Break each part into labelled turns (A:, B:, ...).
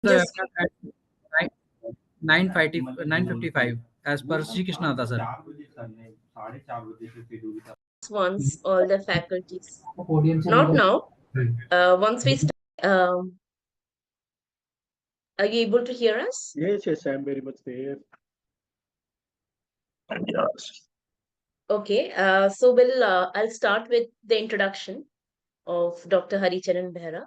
A: The
B: Just
A: webinar at 9:55 as per Sri Krishnada, sir.
B: once all the faculties. Not now. Once we start, are you able to hear us?
C: Yes, I'm very much there. Yes.
B: Okay. I'll start with the introduction of Dr. Charan Behera.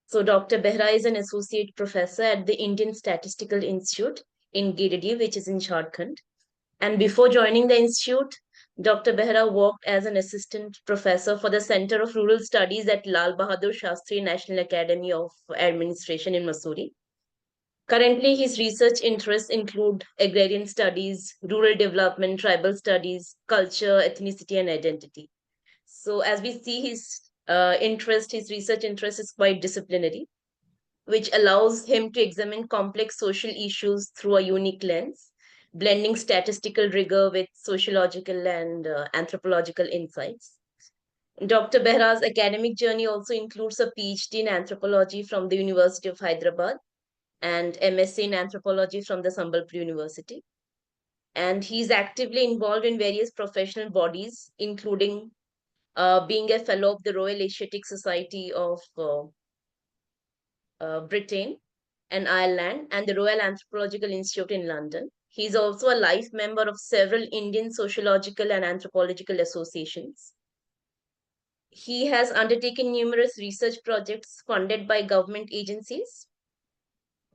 B: So Dr. Behera is an associate professor at the Indian Statistical Institute in Giridih, which is in Jharkhand. And before joining the institute, Dr. Behera worked as an assistant professor for the Center of Rural Studies at Lal Bahadur Shastri National Academy of Administration in Mussoorie. Currently, his research interests include agrarian studies, rural development, tribal studies, culture, ethnicity, and identity. So, as we see, his research interest is quite disciplinary, which allows him to examine complex social issues through a unique lens, blending statistical rigor with sociological and anthropological insights. Dr. Behra's academic journey also includes a PhD in anthropology from the University of Hyderabad and M.Sc in anthropology from the Sambalpur University. And he's actively involved in various professional bodies, including being a fellow of the Royal Asiatic Society of Britain and Ireland and the Royal Anthropological Institute in London. He is also a life member of several Indian sociological and anthropological associations. He has undertaken numerous research projects funded by government agencies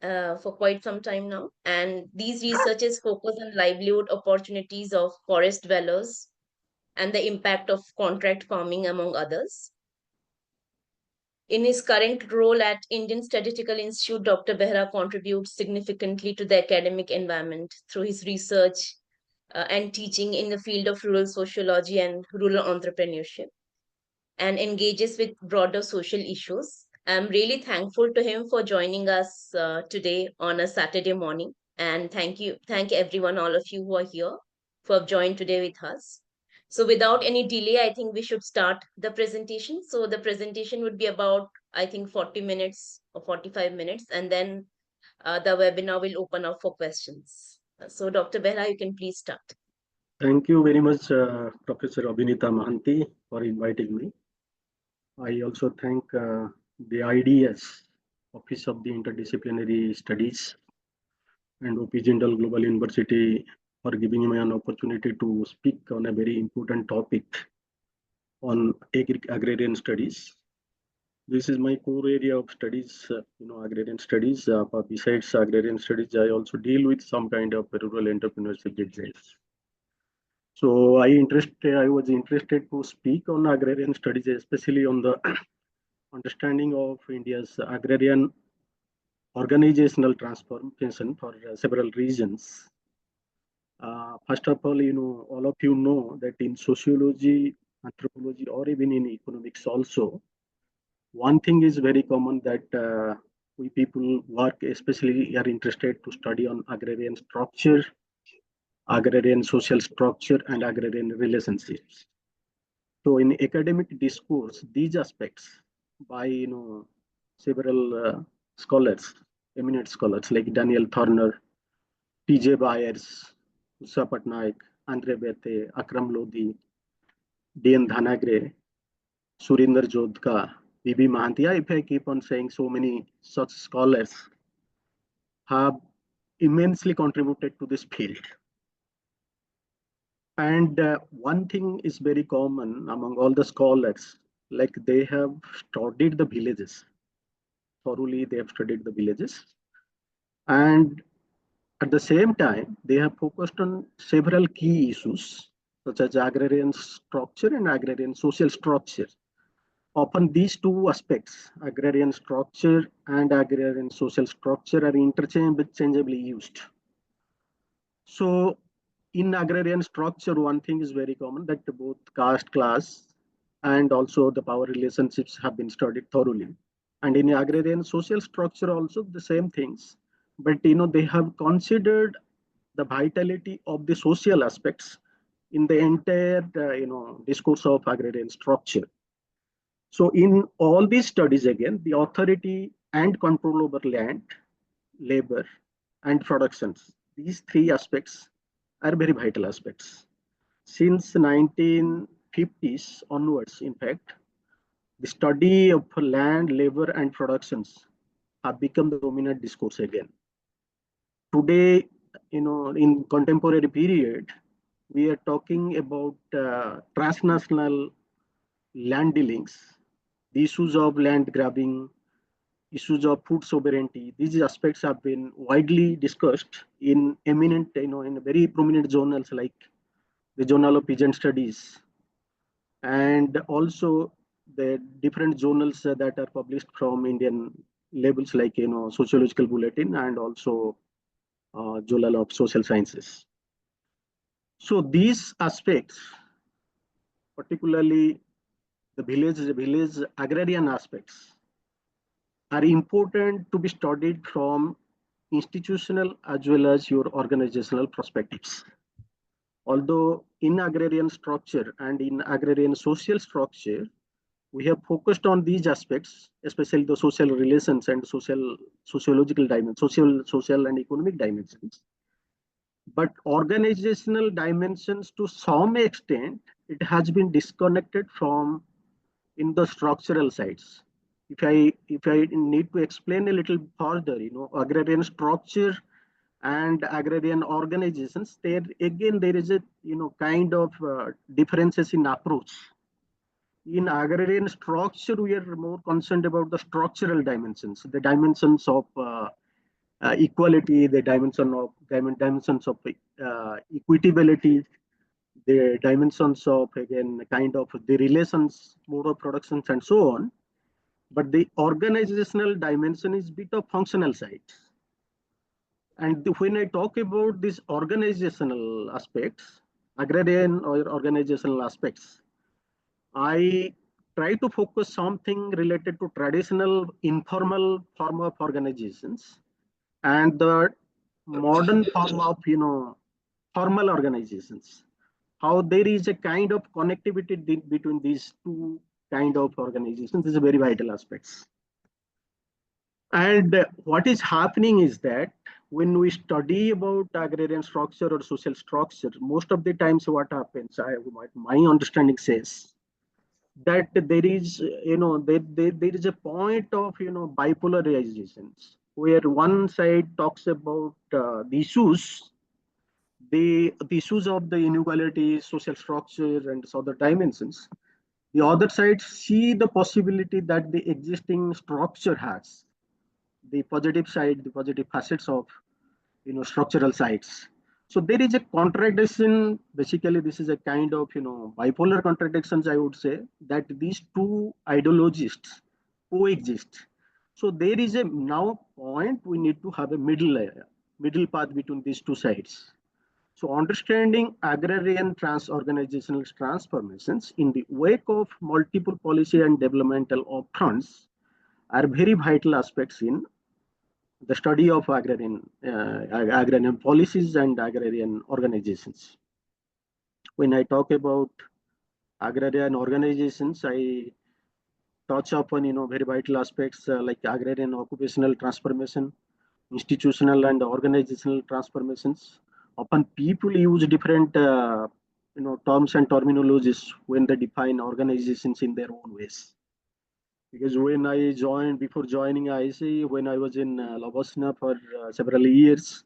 B: for quite some time now. And these researches focus on livelihood opportunities of forest dwellers and the impact of contract farming, among others. In his current role at Indian Statistical Institute, Dr. Behera contributes significantly to the academic environment through his research and teaching in the field of rural sociology and rural entrepreneurship, and engages with broader social issues. I'm really thankful to him for joining us today on a Saturday morning. And thank everyone, all of you who are here, for have joined today with us. So without any delay, I think we should start the presentation. So the presentation would be about, I think, 40 minutes or 45 minutes, and then the webinar will open up for questions. So Dr. Behera, you can please start.
C: Thank you very much, Professor Abhinita Mahanti, for inviting me. I also thank the IDS, Office of the Interdisciplinary Studies, and OP Jindal Global University for giving me an opportunity to speak on a very important topic on agrarian studies. This is my core area of studies, agrarian studies. But besides agrarian studies, I also deal with some kind of rural entrepreneurship exercise. So I was interested to speak on agrarian studies, especially on the understanding of India's agrarian organizational transformation for several reasons. First of all, all of you know that in sociology, anthropology, or even in economics also, one thing is very common that we people work, especially are interested to study on agrarian structure, agrarian social structure, and agrarian relationships. So in academic discourse, these aspects by several scholars, eminent scholars like Daniel Thorner, T.J. Byers, Usha Patnaik, Andre Bethe, Akram Lodi, D.N. Dhanagre, Surinder Jodhka, B.B. Mahantia, if I keep on saying so many such scholars have immensely contributed to this field. And one thing is very common among all the scholars, like they have studied the villages. Thoroughly, they have studied the villages. And at the same time, they have focused on several key issues, such as agrarian structure and agrarian social structure. Often these two aspects, agrarian structure and agrarian social structure, are interchangeably used. So in agrarian structure, one thing is very common, that both caste, class, and also the power relationships have been studied thoroughly. And in agrarian social structure also the same things, but they have considered the vitality of the social aspects in the entire discourse of agrarian structure. So in all these studies, again, the authority and control over land labor, and productions. These three aspects are very vital aspects. Since 1950s onwards, in fact, the study of land, labor, and productions have become the dominant discourse again. Today, in contemporary period, we are talking about transnational land dealings, the issues of land grabbing, issues of food sovereignty. These aspects have been widely discussed in eminent, in very prominent journals like the Journal of Peasant Studies, and also the different journals that are published from Indian labels like Sociological Bulletin and also Journal of Social Sciences. So these aspects, particularly the village agrarian aspects, are important to be studied from institutional as well as your organizational perspectives. Although in agrarian structure and in agrarian social structure, we have focused on these aspects, especially the social relations and sociological dimensions, social and economic dimensions. But organizational dimensions, to some extent, it has been disconnected from in the structural sides. If I need to explain a little further, agrarian structure and agrarian organizations, there is a kind of differences in approach. In agrarian structure, we are more concerned about the structural dimensions, the dimensions of equality, the dimensions of equitability, the dimensions of again kind of the relations, mode of productions, and so on. But the organizational dimension is bit of functional side. And when I talk about these organizational aspects, agrarian or organizational aspects, I try to focus something related to traditional informal form of organizations and the modern form of formal organizations. How there is a kind of connectivity between these two kind of organizations is a very vital aspects. And what is happening is that when we study about agrarian structure or social structure, most of the times what happens, my understanding says that there is, there is a point of, bipolarizations where one side talks about the issues of the inequality, social structure, and other dimensions. The other side see the possibility that the existing structure has the positive side, the positive facets of structural sides. So there is a contradiction. Basically, this is a kind of bipolar contradictions. I would say that these two ideologies coexist. So there is a now point we need to have a middle path between these two sides. So understanding agrarian organizational transformations in the wake of multiple policy and developmental fronts are very vital aspects in the study of agrarian policies and agrarian organizations. When I talk about agrarian organizations, I touch upon very vital aspects like agrarian occupational transformation, institutional and organizational transformations. Often people use different terms and terminologies when they define organizations in their own ways. Because when I joined, before joining IC, when I was in Labasna for several years,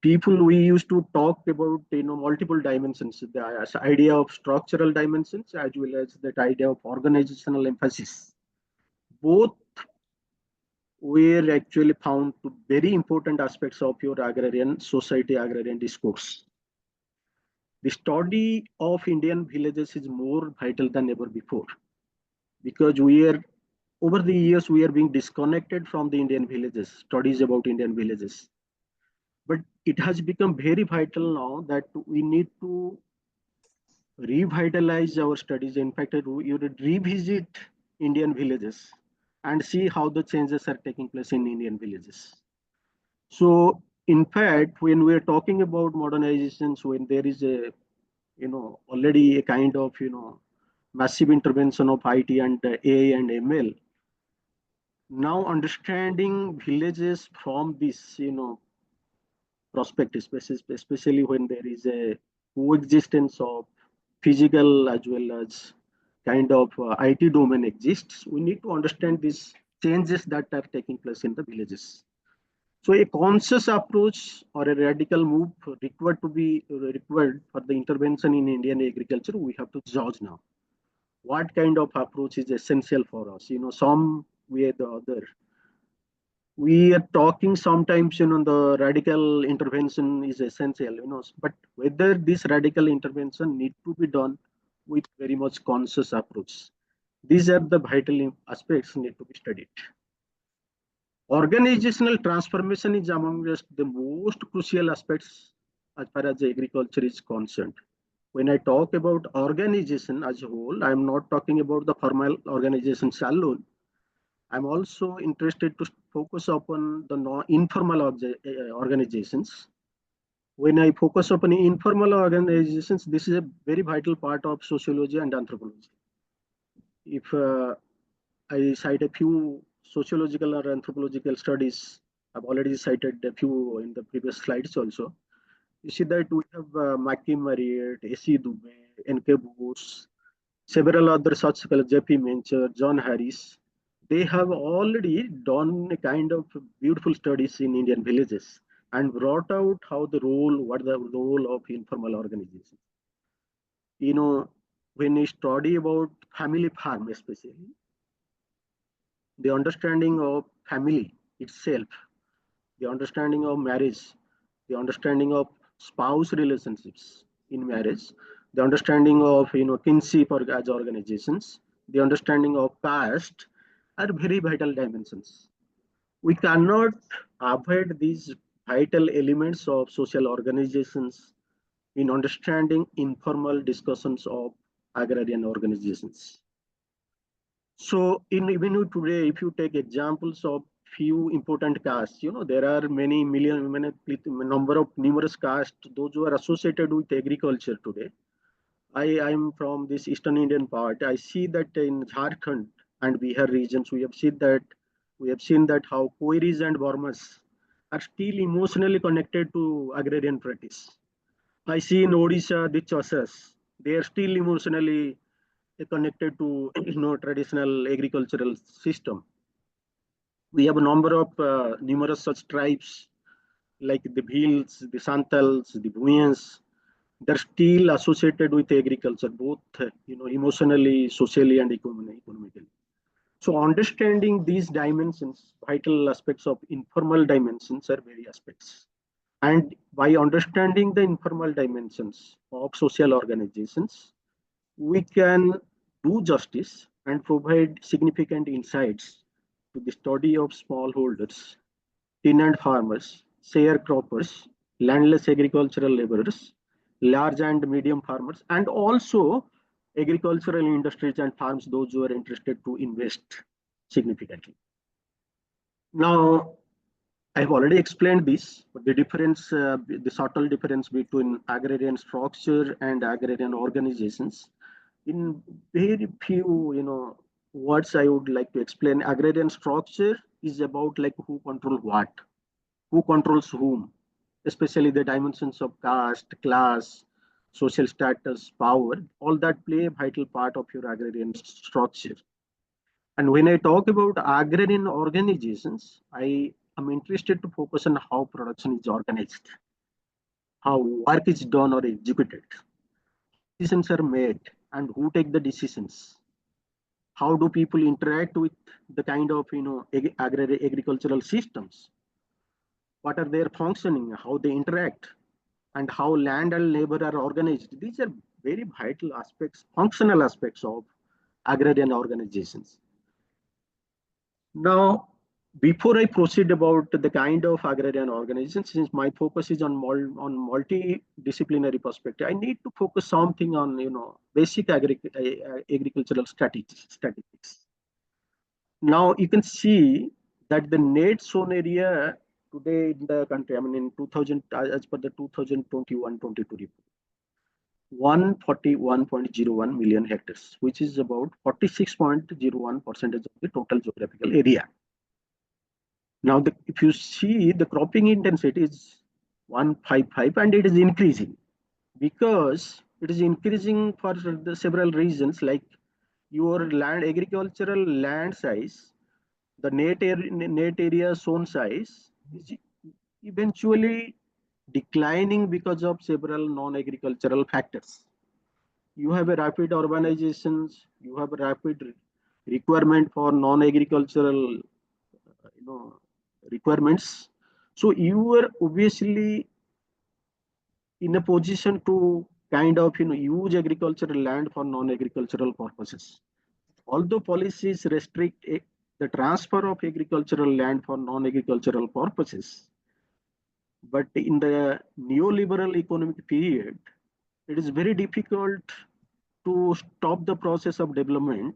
C: people we used to talk about multiple dimensions, the idea of structural dimensions as well as that idea of organizational emphasis. Both were actually found to very important aspects of your agrarian society, agrarian discourse. The study of Indian villages is more vital than ever before because we are over the years we are being disconnected from the Indian villages, studies about Indian villages. But it has become very vital now that we need to revitalize our studies. In fact, you would revisit Indian villages and see how the changes are taking place in Indian villages. So, in fact, when we are talking about modernizations, when there is a already a kind of massive intervention of IT and AI and ML, Now understanding villages from this, prospect, especially when there is a coexistence of physical as well as kind of IT domain exists, we need to understand these changes that are taking place in the villages. So a conscious approach or a radical move required for the intervention in Indian agriculture, we have to judge now. What kind of approach is essential for us? Some way or the other. We are talking sometimes, the radical intervention is essential, but whether this radical intervention need to be done with very much conscious approach. These are the vital aspects need to be studied. Organizational transformation is among the most crucial aspects as far as agriculture is concerned. When I talk about organization as a whole, I am not talking about the formal organizations alone. I'm also interested to focus upon the informal organizations. When I focus upon informal organizations, this is a very vital part of sociology and anthropology. If I cite a few sociological or anthropological studies, I've already cited a few in the previous slides also. You see that we have Maki Marriott, A.C. Dubé, N.K. Bose, several other such J.P. Mencher, John Harris. They have already done a kind of beautiful studies in Indian villages and brought out what the role of informal organization. When we study about family farm especially, the understanding of family itself, the understanding of marriage, the understanding of spouse relationships in marriage, the understanding of kinship or as organizations, the understanding of caste are very vital dimensions. We cannot avoid these vital elements of social organizations in understanding informal discussions of agrarian organizations. So even today, if you take examples of few important castes, there are many number of numerous castes, those who are associated with agriculture today. I am from this Eastern Indian part. I see that in Jharkhand and Bihar regions, we have seen that how Koiris and Burmas are still emotionally connected to agrarian practice. I see in Odisha the Chosas, they are still emotionally connected to traditional agricultural system. We have a number of numerous such tribes like the Bhils, the Santals, the Bhuyans. They're still associated with agriculture, both emotionally, socially, and economically. So understanding these dimensions, vital aspects of informal dimensions are very aspects. And by understanding the informal dimensions of social organizations, we can do justice and provide significant insights to the study of smallholders, tenant farmers, sharecroppers, landless agricultural laborers, large and medium farmers, and also agricultural industries and farms, those who are interested to invest significantly. Now, I've already explained this, but the subtle difference between agrarian structure and agrarian organizations. In very few, words, I would like to explain. Agrarian structure is about like who control what, who controls whom, especially the dimensions of caste, class, social status, power. All that play a vital part of your agrarian structure. And when I talk about agrarian organizations, I am interested to focus on how production is organized, how work is done or executed, decisions are made, and who take the decisions. How do people interact with the kind of agricultural systems? What are their functioning? How they interact, and how land and labor are organized? These are very vital aspects, functional aspects of agrarian organizations. Now, before I proceed about the kind of agrarian organization, since my focus is on multidisciplinary perspective, I need to focus something on basic agricultural statistics. Now you can see that the net sown area today in the country, I mean in 2000, as per the 2021-22 report, 141.01 million hectares, which is about 46.01% of the total geographical area. Now, if you see the cropping intensity is 155 and it is increasing because it is increasing for the several reasons like your land agricultural land size, the net area zone size is eventually declining because of several non-agricultural factors. You have a rapid urbanizations, you have a rapid requirement for non-agricultural you know requirements. So you are obviously in a position to kind of use agricultural land for non-agricultural purposes. Although policies restrict the transfer of agricultural land for non-agricultural purposes, but in the neoliberal economic period, it is very difficult to stop the process of development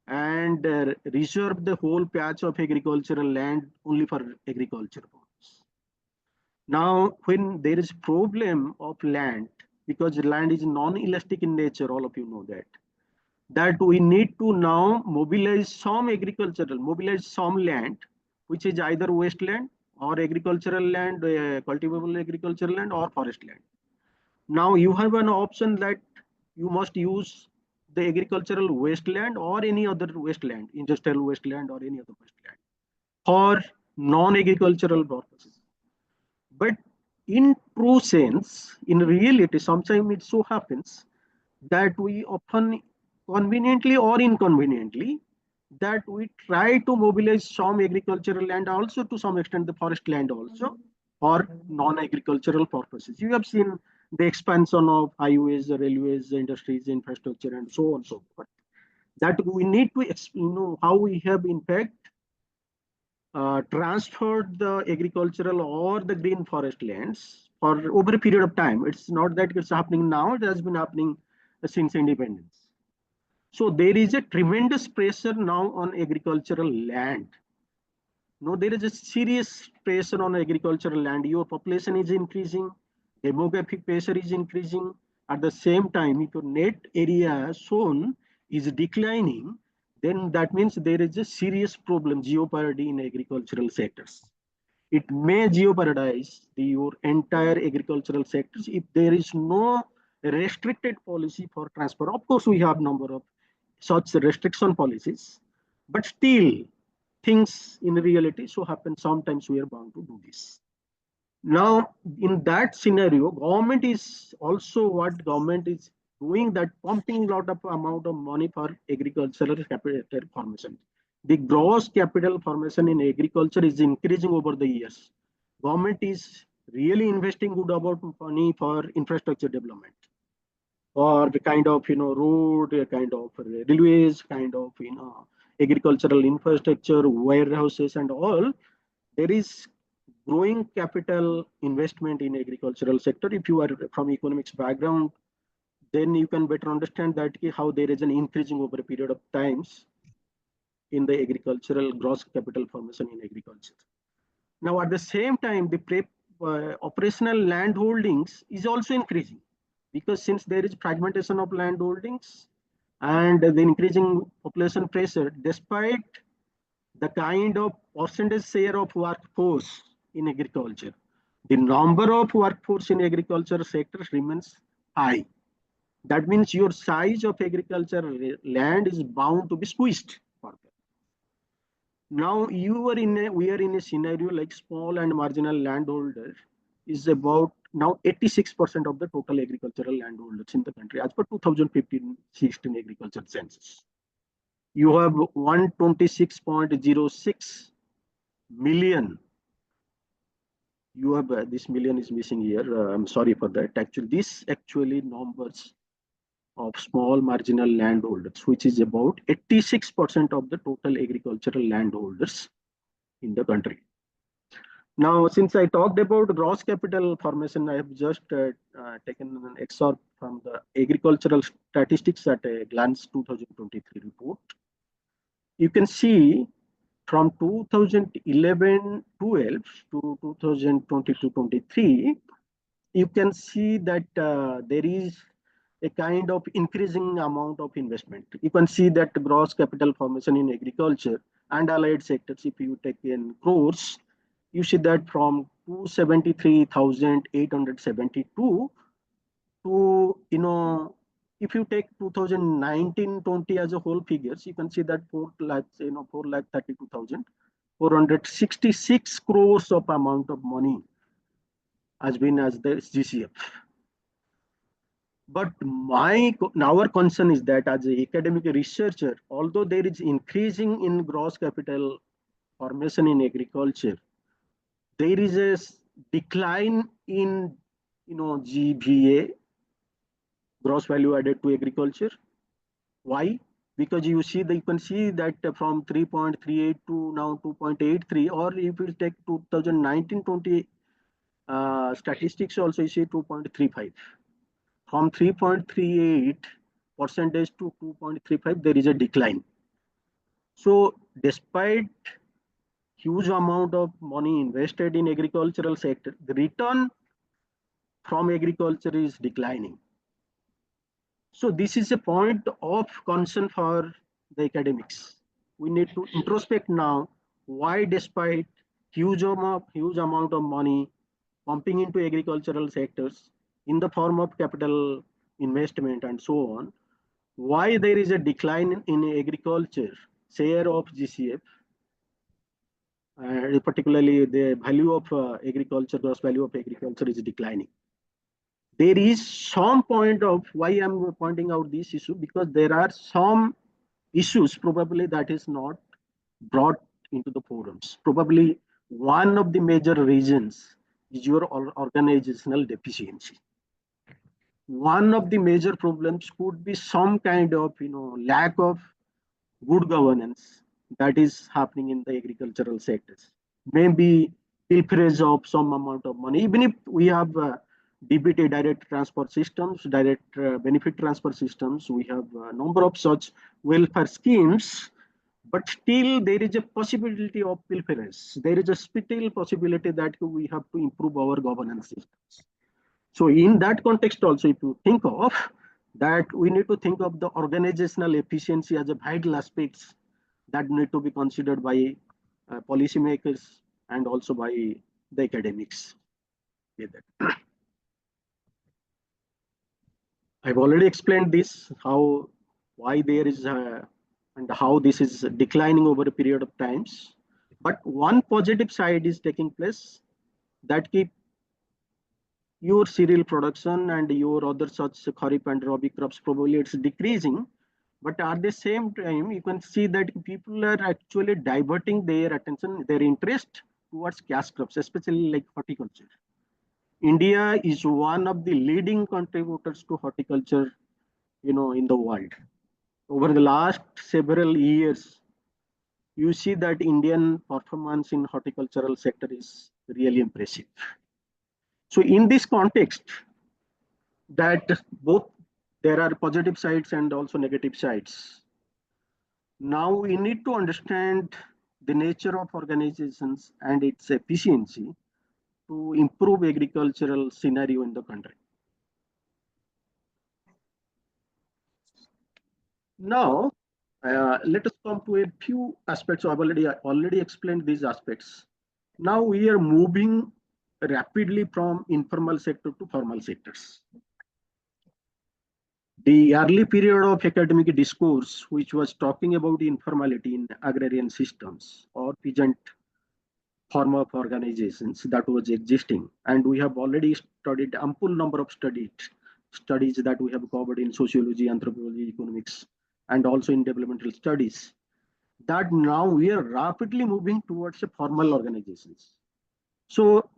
C: and reserve the whole patch of agricultural land only for agriculture purpose. Now, when there is problem of land, because land is non-elastic in nature, all of you know that we need to now mobilize some land, which is either wasteland or agricultural land, cultivable agricultural land or forest land. Now you have an option that you must use the agricultural wasteland or any other wasteland, industrial wasteland or any other wasteland for non-agricultural purposes. But in true sense, in reality, sometimes it so happens that we often conveniently or inconveniently that we try to mobilize some agricultural land also to some extent the forest land also for non-agricultural purposes. You have seen the expansion of highways, railways, industries, infrastructure, and so on and so forth. That we need to how we have in fact transferred the agricultural or the green forest lands for over a period of time. It's not that it's happening now, it has been happening since independence. So there is a tremendous pressure now on agricultural land. No, there is a serious pressure on agricultural land. Your population is increasing, demographic pressure is increasing. At the same time, if your net area sown is declining, then that means there is a serious problem, jeopardy in agricultural sectors. It may jeopardize your entire agricultural sectors if there is no restricted policy for transfer. Of course, we have number of such restriction policies, but still things in reality so happen sometimes we are bound to do this. Now, in that scenario, government is also what government is doing that pumping a lot of amount of money for agricultural capital formation. The gross capital formation in agriculture is increasing over the years. Government is really investing good amount of money for infrastructure development, or the kind of road, a kind of railways, kind of agricultural infrastructure, warehouses, and all. There is growing capital investment in agricultural sector. If you are from economics background, then you can better understand that how there is an increasing over a period of times in the agricultural gross capital formation in agriculture. Now, at the same time, the operational land holdings is also increasing because since there is fragmentation of land holdings and the increasing population pressure, despite the kind of percentage share of workforce in agriculture, the number of workforce in agriculture sectors remains high. That means your size of agriculture land is bound to be squeezed further. Now we are in a scenario like small and marginal landholder is about now 86% of the total agricultural landholders in the country as per 2015-16 agriculture census. You have 126.06 million. You have this million is missing here. I'm sorry for that. Actually, this actually numbers of small marginal landholders, which is about 86% of the total agricultural landholders in the country. Now, since I talked about gross capital formation, I have just taken an excerpt from the agricultural statistics at a glance 2023 report. You can see from 2011-12 to 2022-23, you can see that there is a kind of increasing amount of investment. You can see that gross capital formation in agriculture and allied sectors, if you take in crores, you see that from 273,872 to, if you take 2019-20 as a whole figures, you can see that 4 lakhs, 4 lakh 32,466 crores of amount of money has been as the GCF. But our concern is that as an academic researcher, although there is increasing in gross capital formation in agriculture, there is a decline in GVA, gross value added to agriculture. Why? Because you can see that from 3.38 to now 2.83, or if you take 2019-20 statistics also, you see 2.35. From 3.38 percentage to 2.35, there is a decline. So despite huge amount of money invested in agricultural sector, the return from agriculture is declining. So this is a point of concern for the academics. We need to introspect now why, despite huge amount of money pumping into agricultural sectors in the form of capital investment and so on, why there is a decline in agriculture share of GCF, particularly the value of agriculture, gross value of agriculture is declining. There is some point of why I'm pointing out this issue, because there are some issues probably that is not brought into the forums. Probably one of the major reasons is your organizational deficiency. One of the major problems could be some kind of lack of good governance that is happening in the agricultural sectors. Maybe pilferage of some amount of money, even if we have DBT, direct transport systems, direct benefit transfer systems, we have a number of such welfare schemes, but still there is a possibility of pilferage. There is a still possibility that we have to improve our governance systems. So in that context also, if you think of that, we need to think of the organizational efficiency as a vital aspects that need to be considered by policymakers and also by the academics. I've already explained this, why there is and how this is declining over a period of times. But one positive side is taking place, that keep your cereal production and your other such kharif and rabi crops, probably it's decreasing. But at the same time, you can see that people are actually diverting their attention, their interest towards cash crops, especially like horticulture. India is one of the leading contributors to horticulture, in the world. Over the last several years, you see that Indian performance in horticultural sector is really impressive. So in this context, that both there are positive sides and also negative sides. Now we need to understand the nature of organizations and its efficiency to improve agricultural scenario in the country. Now, let us come to a few aspects. So I've already explained these aspects. Now we are moving rapidly from informal sector to formal sectors. The early period of academic discourse, which was talking about informality in agrarian systems or peasant form of organizations that was existing, and we have already studied ample number of studies that we have covered in sociology, anthropology, economics, and also in developmental studies, that now we are rapidly moving towards a formal organizations. So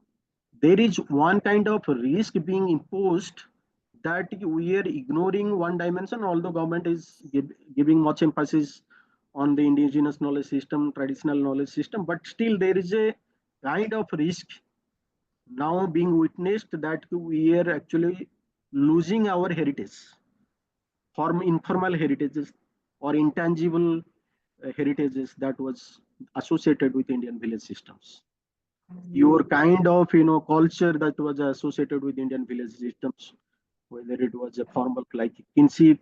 C: there is one kind of risk being imposed, that we are ignoring one dimension, although government is giving much emphasis on the indigenous knowledge system, traditional knowledge system, but still there is a kind of risk now being witnessed, that we are actually losing our heritage, from informal heritages or intangible heritages that was associated with Indian village systems. Your kind of culture that was associated with Indian village systems, whether it was a formal like kinship,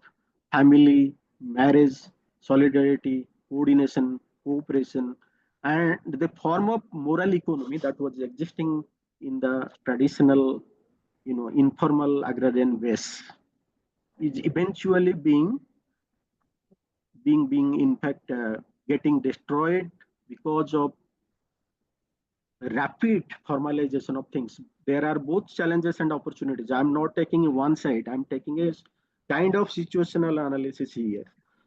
C: family, marriage, solidarity, coordination, cooperation, and the form of moral economy that was existing in the traditional, informal agrarian ways is eventually being in fact getting destroyed because of rapid formalization of things. There are both challenges and opportunities. I'm not taking one side, I'm taking a kind of situational analysis here.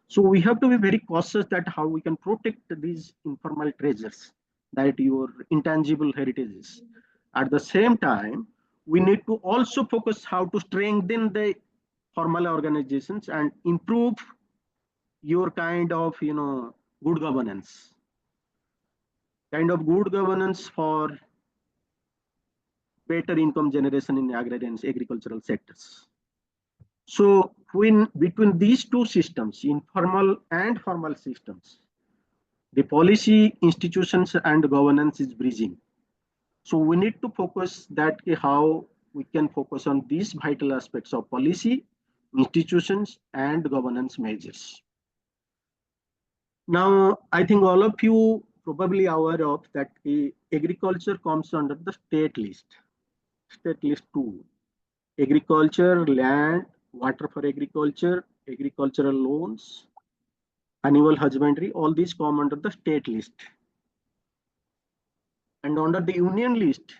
C: So we have to be very cautious that how we can protect these informal treasures, that your intangible heritages. At the same time, we need to also focus how to strengthen the formal organizations and improve your good governance, for better income generation in agrarian agricultural sectors. So when between these two systems, informal and formal systems, the policy, institutions, and governance is bridging. So we need to focus that how we can focus on these vital aspects of policy, institutions, and governance measures. Now, I think all of you probably aware of that agriculture comes under the state list 2. Agriculture, land, water for agriculture, agricultural loans, annual husbandry, all these come under the state list. And under the union list,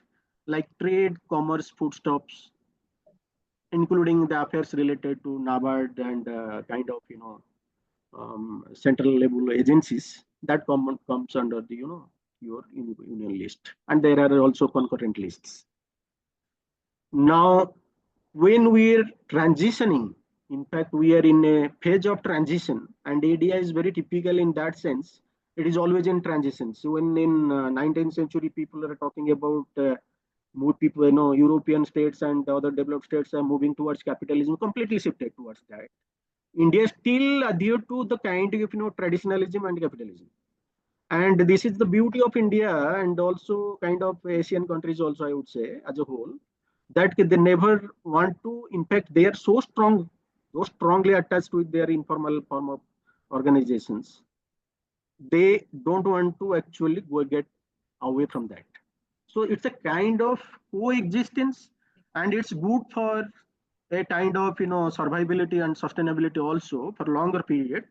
C: like trade, commerce, foodstuffs, including the affairs related to NABARD and central level agencies, that comes under the your union list. And there are also concurrent lists. Now, when we're transitioning, in fact, we are in a phase of transition, and ADI is very typical in that sense. It is always in transition. So when in 19th century, people are talking about more people, European states and other developed states are moving towards capitalism, completely shifted towards that. India still adhered to the kind of traditionalism and capitalism. And this is the beauty of India and also kind of Asian countries also, I would say, as a whole, that they never want to, in fact, they are so strongly attached with their informal form of organizations. They don't want to actually go get away from that. So it's a kind of coexistence, and it's good for a kind of survivability and sustainability also for longer period,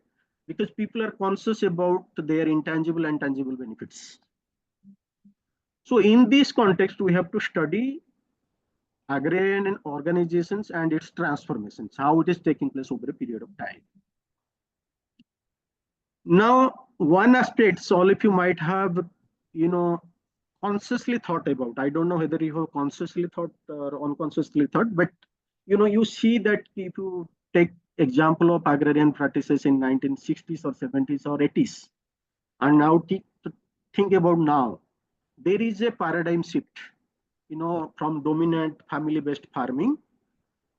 C: because people are conscious about their intangible and tangible benefits. So in this context, we have to study agrarian organizations and its transformations, how it is taking place over a period of time. Now, one aspect all of you might have, consciously thought about. I don't know whether you have consciously thought or unconsciously thought, but you see that if you take example of agrarian practices in 1960s or 70s or 80s, and now think about now, there is a paradigm shift, from dominant family-based farming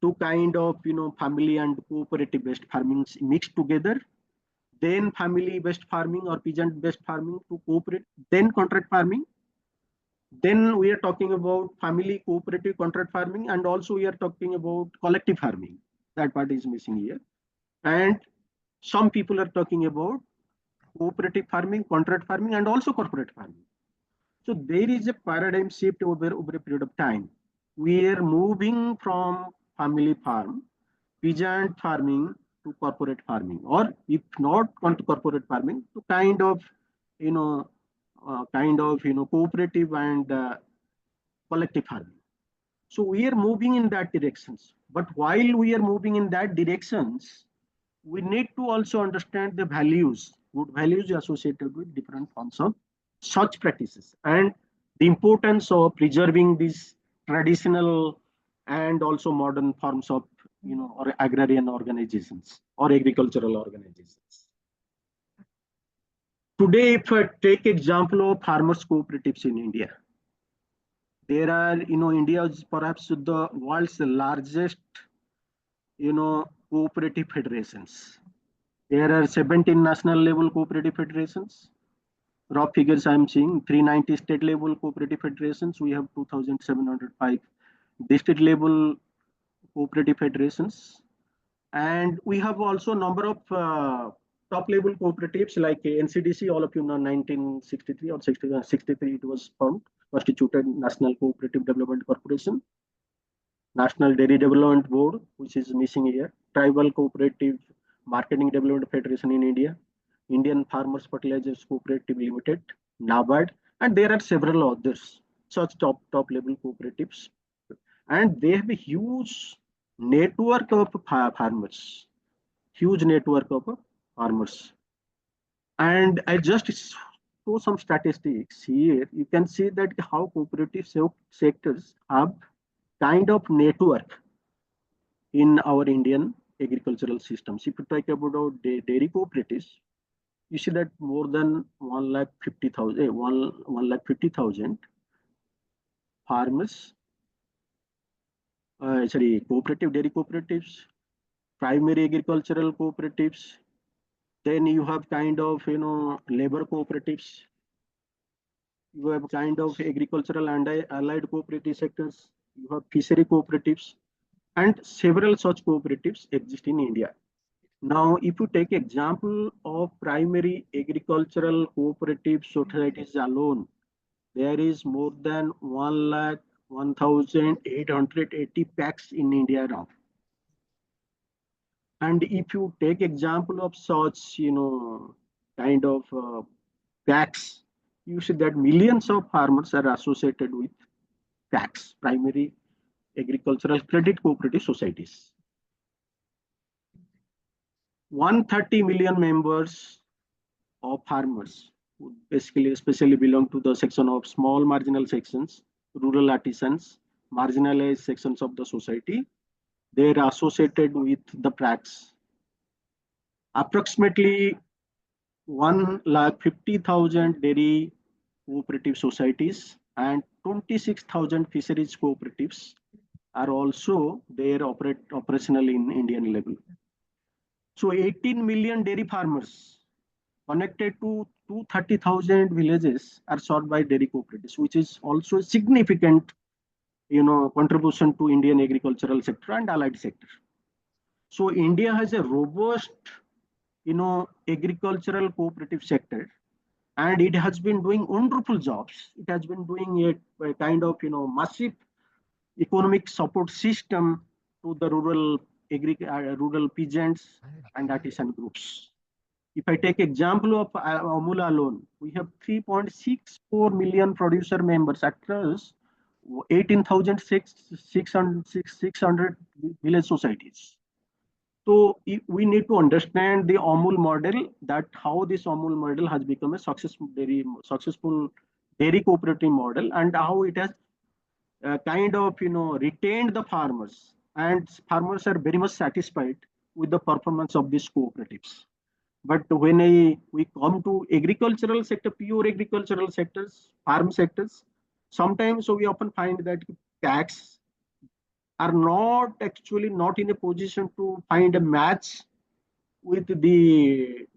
C: to kind of family and cooperative-based farming mixed together, then family-based farming or peasant-based farming to cooperate, then contract farming. Then we are talking about family cooperative contract farming, and also we are talking about collective farming. That part is missing here. And some people are talking about cooperative farming, contract farming, and also corporate farming. So there is a paradigm shift over a period of time. We are moving from family farm, peasant farming to corporate farming, or if not to corporate farming, to you know, cooperative and collective farming. So we are moving in that directions. But while we are moving in that directions, we need to also understand the values, good values associated with different forms of such practices, and the importance of preserving these traditional and also modern forms of or agrarian organizations or agricultural organizations. Today, if I take example of farmers cooperatives in India, there are, India is perhaps the world's largest, cooperative federations. There are 17 national level cooperative federations. Raw figures I'm seeing 390 state level cooperative federations. We have 2,705 district level cooperative federations. And we have also a number of top level cooperatives like NCDC, all of you know, 1963 or 63 it was formed, constituted National Cooperative Development Corporation, National Dairy Development Board, which is missing here, Tribal Cooperative Marketing Development Federation in India, Indian Farmers Fertilizers Cooperative Limited, NABARD, and there are several others, such top level cooperatives. And they have a huge network of farmers, huge network of farmers. And I just show some statistics here. You can see that how cooperative sectors have kind of network in our Indian agricultural systems. If you talk about our dairy cooperatives, you see that more than 1,50,000 farmers, cooperative dairy cooperatives, primary agricultural cooperatives. Then you have kind of, labor cooperatives. You have kind of agricultural and allied cooperative sectors. You have fishery cooperatives and several such cooperatives exist in India. Now, if you take example of primary agricultural cooperative societies alone, there is more than 1 lakh 1,880 packs in India now. And if you take example of such, kind of packs, you see that millions of farmers are associated with packs, primary agricultural credit cooperative societies. 130 million members of farmers who basically especially belong to the section of small marginal sections, rural artisans, marginalized sections of the society. They are associated with the packs. Approximately 1,50,000 dairy cooperative societies and 26,000 fisheries cooperatives are also there operational in Indian level. So 18 million dairy farmers connected to 230,000 villages are served by dairy cooperatives, which is also a significant, contribution to Indian agricultural sector and allied sector. So India has a robust, agricultural cooperative sector, and it has been doing wonderful jobs. It has been doing a kind of, massive economic support system to the rural peasants and artisan groups. If I take example of Amul alone, we have 3.64 million producer members across 18,600 village societies. So we need to understand the Amul model, that how this Amul model has become a successful dairy cooperative model, and how it has kind of, retained the farmers, and farmers are very much satisfied with the performance of these cooperatives. But when we come to agricultural sector, pure agricultural sectors, farm sectors, sometimes we often find that tax are not actually not in a position to find a match with the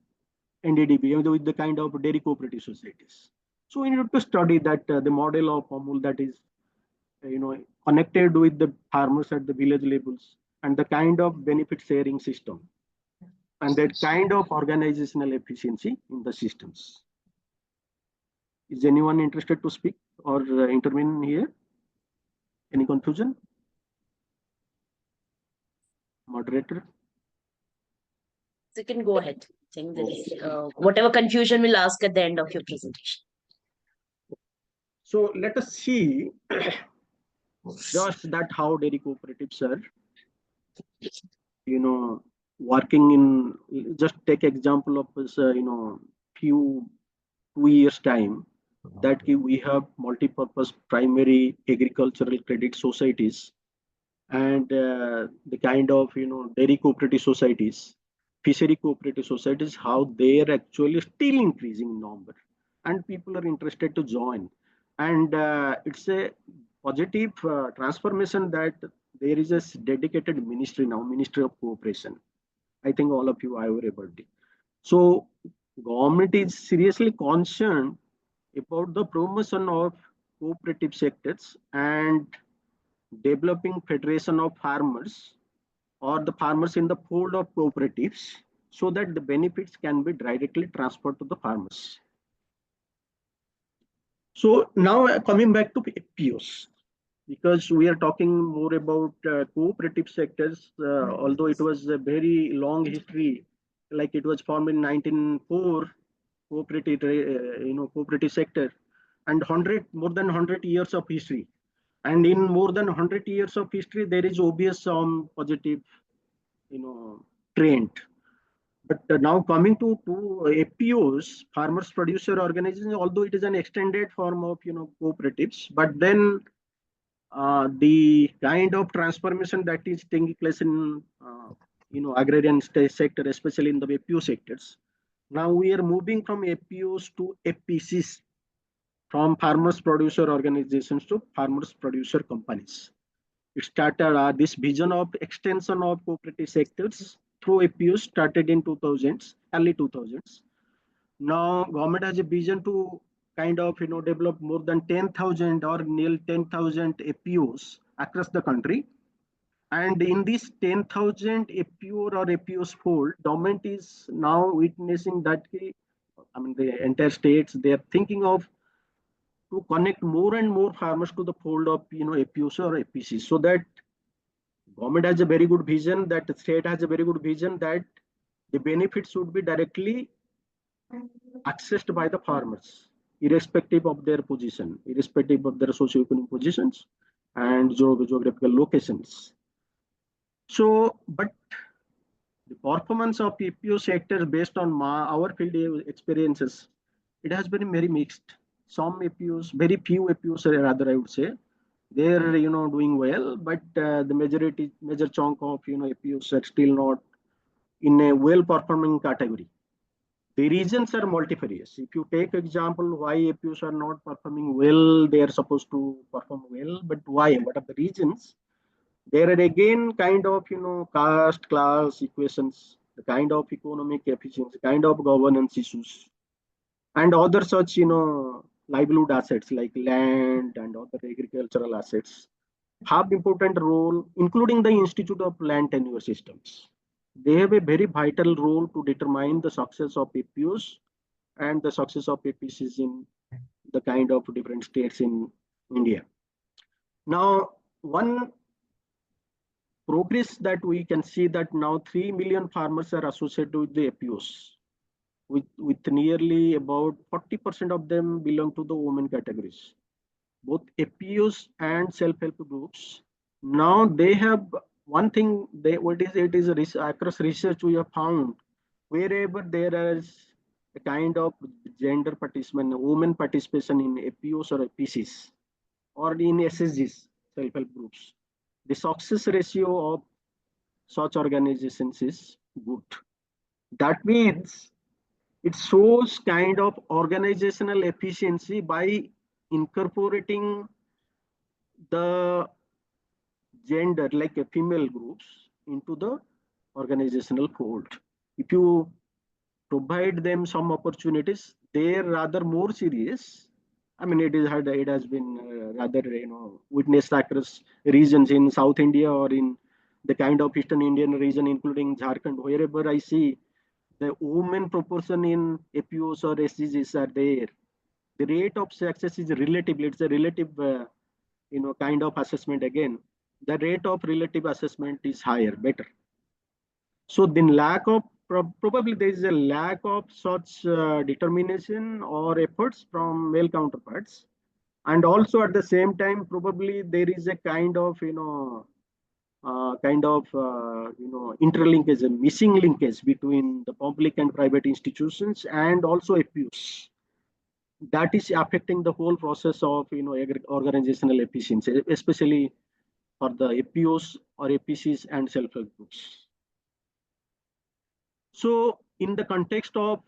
C: NDDB, with the kind of dairy cooperative societies. So we need to study that the model of Amul that is, connected with the farmers at the village levels, and the kind of benefit sharing system, and that kind of organizational efficiency in the systems. Is anyone interested to speak or intervene here? Any confusion? Moderator?
B: So you can go ahead. I think there is, whatever confusion we'll ask at the end of your presentation.
C: So let us see just that how dairy cooperatives are, working in, just take example of this, few 2 years time, that we have multi-purpose primary agricultural credit societies, and the kind of, dairy cooperative societies, fishery cooperative societies, how they are actually still increasing in number, and people are interested to join. And it's a positive transformation that there is a dedicated ministry now, Ministry of Cooperation. I think all of you are aware about it. So government is seriously concerned about the promotion of cooperative sectors and developing federation of farmers, or the farmers in the fold of cooperatives, so that the benefits can be directly transferred to the farmers. So now coming back to FPOs, because we are talking more about cooperative sectors, although it was a very long history, like it was formed in 1904, cooperative, cooperative sector, and more than 100 years of history. And in more than 100 years of history, there is obvious some positive, you know, trend. But now coming to FPOs, farmers producer organizations, although it is an extended form of cooperatives, but then the kind of transformation that is taking place in agrarian sector, especially in the FPO sectors. Now we are moving from FPOs to FPCs, from farmers producer organizations to farmers producer companies. It started this vision of extension of cooperative sectors through FPOs started in 2000s, early 2000s. Now government has a vision to kind of develop more than 10,000 or nearly 10,000 FPOs across the country. And in this 10,000 FPO or FPOs fold, government is now witnessing that I mean the entire states they are thinking of to connect more and more farmers to the fold of FPOs or FPCs, so that government has a very good vision, that the state has a very good vision that the benefits should be directly accessed by the farmers, irrespective of their position, irrespective of their socioeconomic positions and geographical locations. So, but the performance of PPO sector based on our field experiences, it has been very mixed. Some APUs, very few APUs rather, I would say, they're doing well, but the major chunk of APUs are still not in a well performing category. The reasons are multifarious. If you take example why APUs are not performing well, they are supposed to perform well, but why? What are the reasons? There are again kind of caste class equations, the kind of economic efficiency, kind of governance issues, and other such livelihood assets like land and other agricultural assets have important role, including the Institute of Land Tenure Systems. They have a very vital role to determine the success of APUs and the success of APCs in the kind of different states in India. Now, one progress that we can see that now 3 million farmers are associated with the APOs, with nearly about 40% of them belong to the women categories. Both APOs and self-help groups. Now they have one thing, it is across research we have found, wherever there is a kind of gender participation, women participation in APOs or APCs or in SSGs, self-help groups, the success ratio of such organizations is good. That means it shows kind of organizational efficiency by incorporating the gender, like a female groups, into the organizational fold. If you provide them some opportunities, they're rather more serious. I mean, it has been rather witnessed across regions in South India or in the kind of Eastern Indian region, including Jharkhand. Wherever I see the women proportion in APOs or SGs are there, the rate of success is relatively. It's a relative, kind of assessment again. The rate of relative assessment is higher, better. So then lack of probably there is a lack of such determination or efforts from male counterparts, and also at the same time probably there is a kind of interlinkage, a missing linkage between the public and private institutions and also APUs. That is affecting the whole process of organizational efficiency, especially for the APOs or APCs and self-help groups. So, in the context of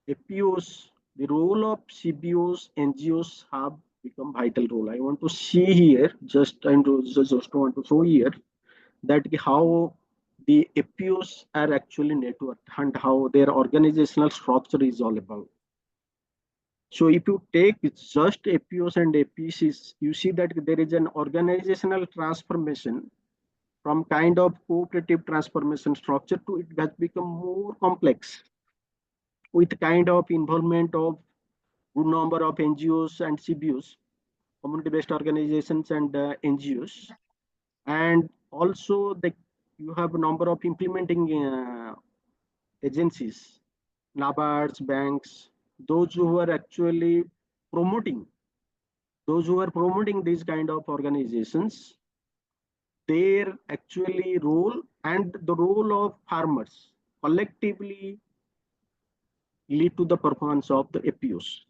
C: FPOs, the role of CBOs, NGOs have become vital role. I want to see here, just want to show here that how the FPOs are actually networked and how their organizational structure is all about. So if you take just FPOs and APCs, you see that there is an organizational transformation from kind of cooperative transformation structure to it has become more complex with kind of involvement of good number of NGOs and CBOs, community-based organizations and NGOs, and also you have a number of implementing agencies, NABARDs, banks, those who are actually promoting, those who are promoting these kind of organizations, their actually role and the role of farmers collectively lead to the performance of the APOs.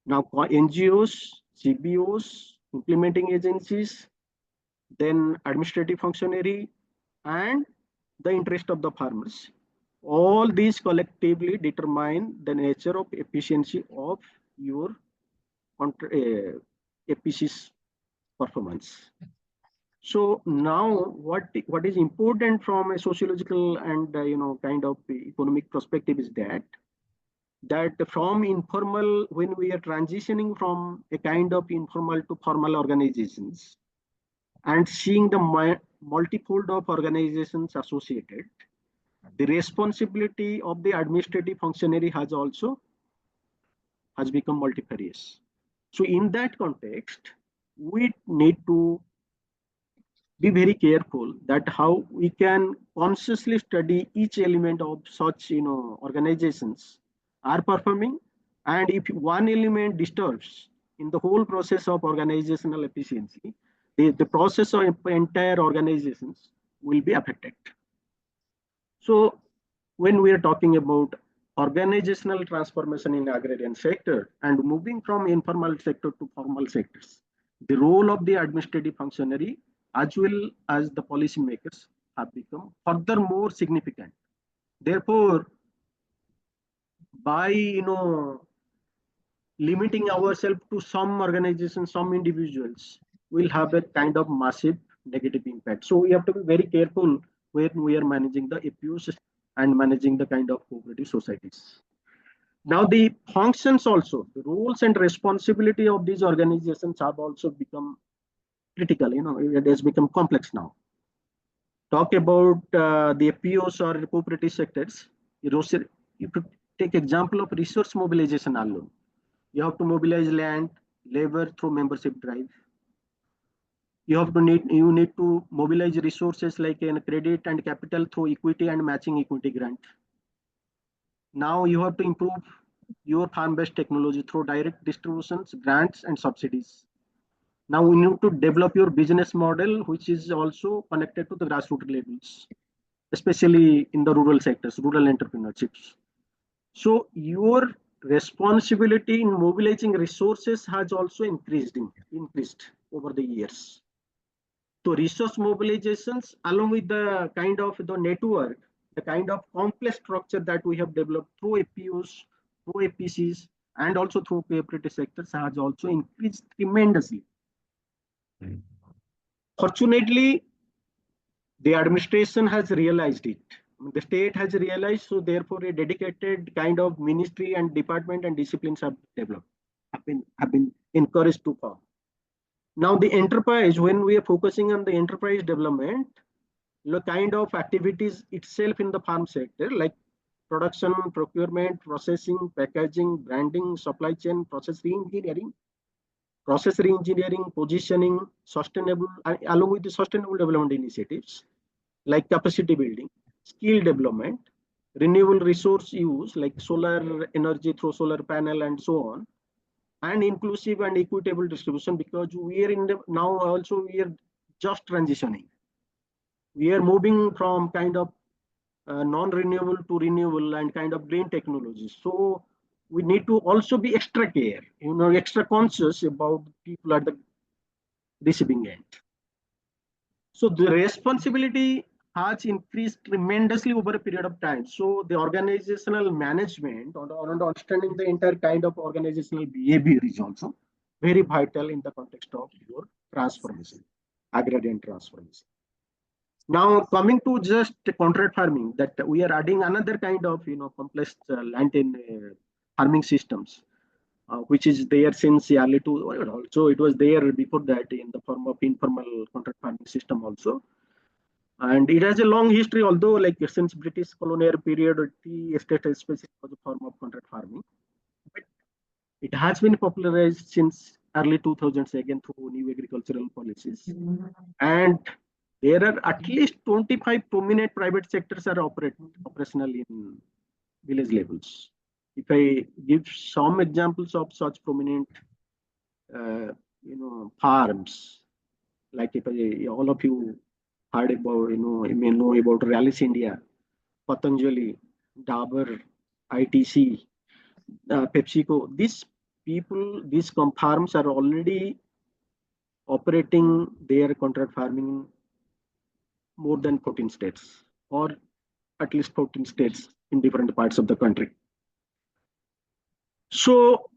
C: Now, NGOs, CBOs, implementing agencies, then administrative functionary, and the interest of the farmers. All these collectively determine the nature of efficiency of your APC's performance. So now, what is important from a sociological and kind of economic perspective is that from informal, when we are transitioning from a kind of informal to formal organizations and seeing the multifold of organizations associated, the responsibility of the administrative functionary has become multifarious. So in that context, we need to be very careful that how we can consciously study each element of such organizations are performing, and if one element disturbs in the whole process of organizational efficiency, the process of entire organizations will be affected. So when we are talking about organizational transformation in agrarian sector and moving from informal sector to formal sectors, the role of the administrative functionary as well as the policymakers have become further more significant. Therefore, by limiting ourselves to some organizations, some individuals, will have a kind of massive negative impact. So we have to be very careful when we are managing the APUs and managing the kind of cooperative societies. Now the functions also, the roles and responsibility of these organizations have also become critical. It has become complex now. Talk about the APOs or cooperative sectors. You could take example of resource mobilization alone. You have to mobilize land, labor through membership drive. You need to mobilize resources like credit and capital through equity and matching equity grant. Now you have to improve your farm-based technology through direct distributions, grants, and subsidies. Now we need to develop your business model, which is also connected to the grassroots levels, especially in the rural sectors, rural entrepreneurships. So your responsibility in mobilizing resources has also increased over the years. So resource mobilizations, along with the kind of the network, the kind of complex structure that we have developed through APOs, through APCs, and also through cooperative sectors has also increased tremendously. Fortunately, the administration has realized it. The state has realized, so therefore a dedicated kind of ministry and department and disciplines have developed, have been encouraged to form. Now the enterprise, when we are focusing on the enterprise development, the kind of activities itself in the farm sector, like production, procurement, processing, packaging, branding, supply chain, process re-engineering, positioning, sustainable, along with the sustainable development initiatives, like capacity building, skill development, renewable resource use, like solar energy through solar panel and so on, and inclusive and equitable distribution, because we are now also we are just transitioning. We are moving from kind of non-renewable to renewable and kind of green technologies. So we need to also be extra care, extra conscious about people at the receiving end. So the responsibility has increased tremendously over a period of time. So the organizational management or understanding the entire kind of organizational behavior is also very vital in the context of your transformation, agrarian transformation. Now coming to just contract farming, that we are adding another kind of complex land in farming systems, which is there since early to also it was there before that in the form of informal contract farming system also. And it has a long history, although like since British colonial period, tea estate especially was a form of contract farming. But it has been popularized since early 2000s again through new agricultural policies. And there are at least 25 prominent private sectors are operational in village levels. If I give some examples of such prominent, uh, farms, like if all of you heard about, you may know about Rallis India, Patanjali, Dabur, ITC, PepsiCo. These people, these farms are already operating their contract farming in more than 14 states, or at least 14 states in different parts of the country. So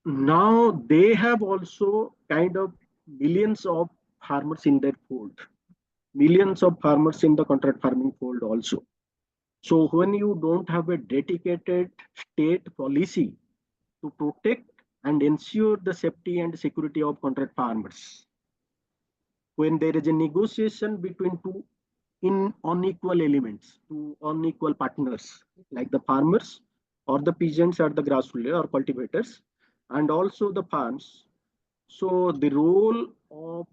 C: now they have also kind of millions of farmers in their fold, millions of farmers in the contract farming fold also. So when you don't have a dedicated state policy to protect and ensure the safety and security of contract farmers, when there is a negotiation between two in unequal elements, two unequal partners, like the farmers or the peasants or the grassroots or cultivators, and also the farms. So the role of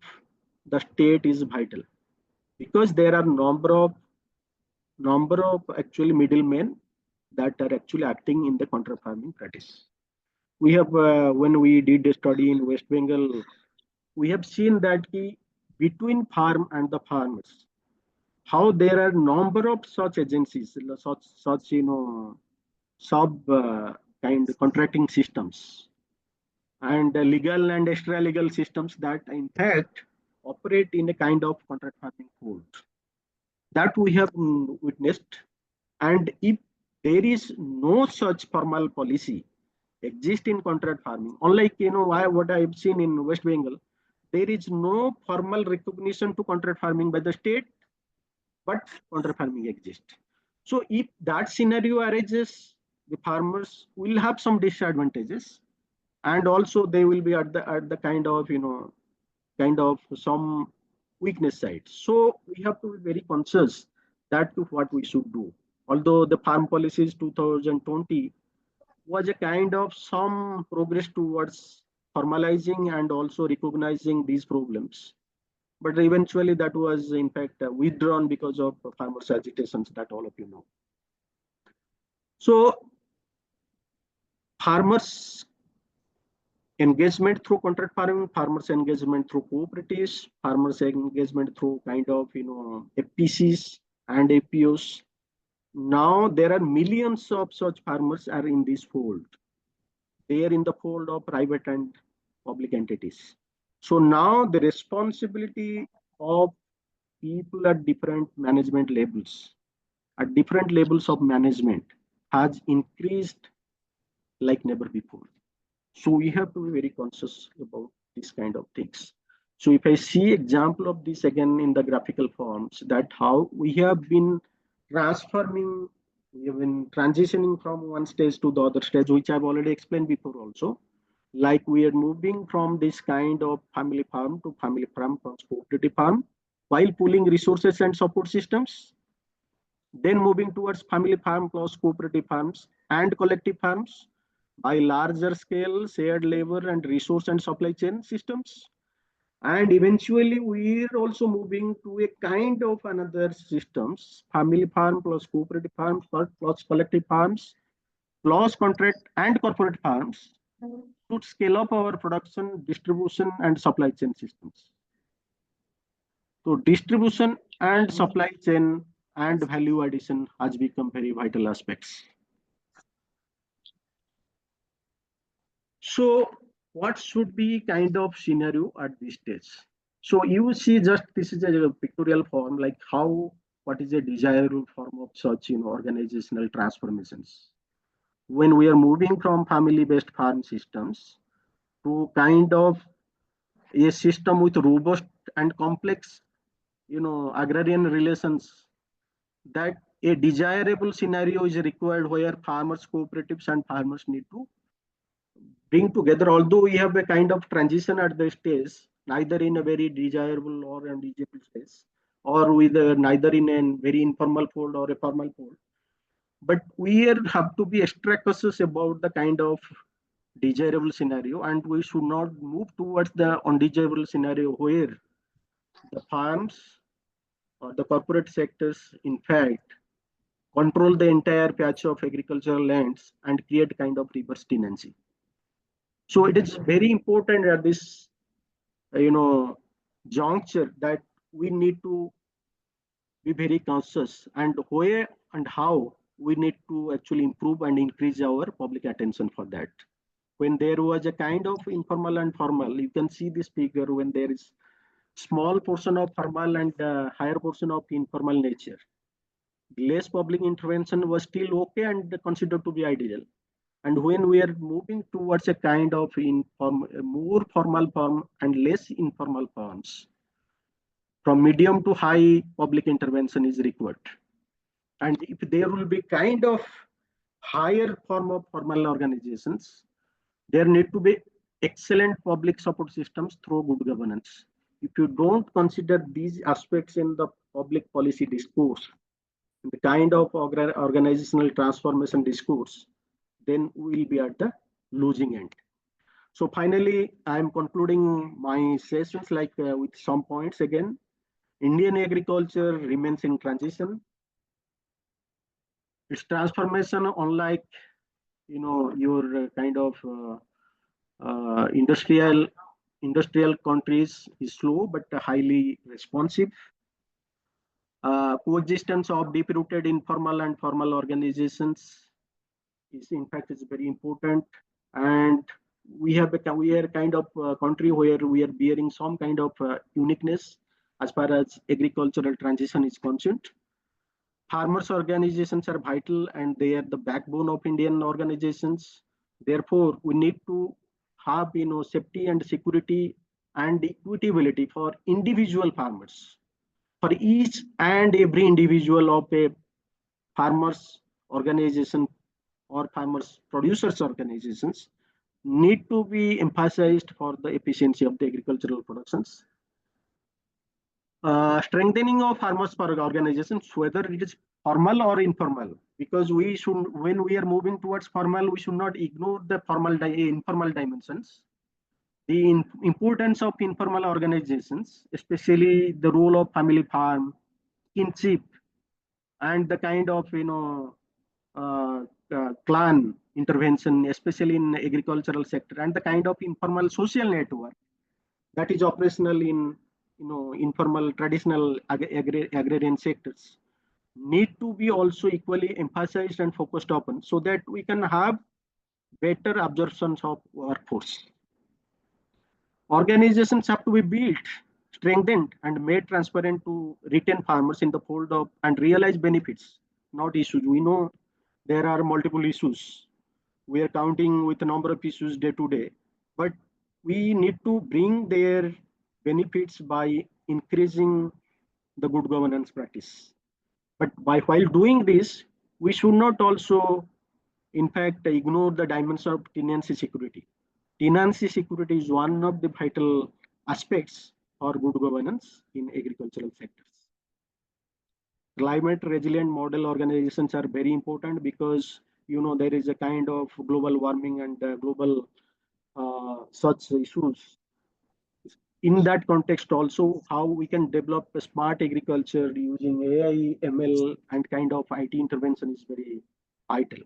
C: the state is vital because there are number of actually middlemen that are actually acting in the contract farming practice. We have when we did a study in West Bengal, we have seen that between farm and the farmers, how there are number of such agencies, such sub kind contracting systems and legal and extra legal systems that in fact operate in a kind of contract farming fold that we have witnessed. And if there is no such formal policy exist in contract farming, unlike what I've seen in West Bengal, there is no formal recognition to contract farming by the state, but contract farming exists. So if that scenario arises, the farmers will have some disadvantages, and also they will be at the kind of some weakness side. So we have to be very conscious that to what we should do. Although the farm policies 2020 was a kind of some progress towards formalizing and also recognizing these problems, but eventually that was in fact withdrawn because of farmers agitations that all of you know. So farmers engagement through contract farming, farmers engagement through cooperatives, farmers engagement through kind of FPCs and APOs. Now there are millions of such farmers are in this fold. They are in the fold of private and public entities. So now the responsibility of people at different management levels, at different levels of management, has increased like never before. So we have to be very conscious about these kind of things. So if I see example of this again in the graphical forms, that how we have been transforming, we have been transitioning from one stage to the other stage, which I've already explained before also. Like we are moving from this kind of family farm to family farm plus cooperative farm, while pooling resources and support systems, then moving towards family farm plus cooperative farms and collective farms by larger scale shared labor and resource and supply chain systems. And eventually we're also moving to a kind of another systems, family farm plus cooperative farms plus collective farms plus contract and corporate farms, to scale up our production, distribution and supply chain systems. So distribution and supply chain and value addition has become very vital aspects. So what should be kind of scenario at this stage? So you see, just this is a pictorial form, like how what is a desirable form of such organizational transformations. When we are moving from family-based farm systems to kind of a system with robust and complex, agrarian relations, that a desirable scenario is required where farmers, cooperatives, and farmers need to bring together. Although we have a kind of transition at the stage, neither in a very desirable or undesirable stage, or with neither in a very informal fold or a formal fold. But we have to be extra cautious about the kind of desirable scenario, and we should not move towards the undesirable scenario where the farms or the corporate sectors, in fact, control the entire patch of agricultural lands and create kind of reverse tenancy. So it is very important at this, juncture that we need to be very conscious and where and how we need to actually improve and increase our public attention for that. When there was a kind of informal and formal, you can see this figure when there is small portion of formal and higher portion of informal nature. Less public intervention was still okay and considered to be ideal. And when we are moving towards a kind of more formal form and less informal forms, from medium to high public intervention is required. And if there will be kind of higher form of formal organizations, there need to be excellent public support systems through good governance. If you don't consider these aspects in the public policy discourse, the kind of organizational transformation discourse, then we will be at the losing end. So finally, I am concluding my sessions with some points again. Indian agriculture remains in transition. Its transformation, unlike your kind of industrial countries, is slow but highly responsive. Coexistence of deep-rooted informal and formal organizations is in fact is very important, and we are kind of country where we are bearing some kind of uniqueness as far as agricultural transition is concerned. Farmers organizations are vital and they are the backbone of Indian organizations. Therefore, we need to have safety and security and equitability for individual farmers. For each and every individual of a farmers organization or farmers producers organizations need to be emphasized for the efficiency of the agricultural productions. Strengthening of farmers organizations, whether it is formal or informal, because we should, when we are moving towards formal, we should not ignore the informal dimensions. The importance of informal organizations, especially the role of family farm, kinship, and the kind of uh, clan intervention, especially in agricultural sector, and the kind of informal social network that is operational in informal traditional agrarian sectors need to be also equally emphasized and focused upon so that we can have better absorptions of workforce. Organizations have to be built, strengthened, and made transparent to retain farmers in the fold of and realize benefits, not issues. We know there are multiple issues. We are counting with a number of issues day to day, but we need to bring their benefits by increasing the good governance practice. But while doing this, we should not also, in fact, ignore the dimension of tenancy security. Tenancy security is one of the vital aspects for good governance in agricultural sectors. Climate resilient model organizations are very important because there is a kind of global warming and global such issues. In that context, also how we can develop a smart agriculture using AI, ML, and kind of IT intervention is very vital.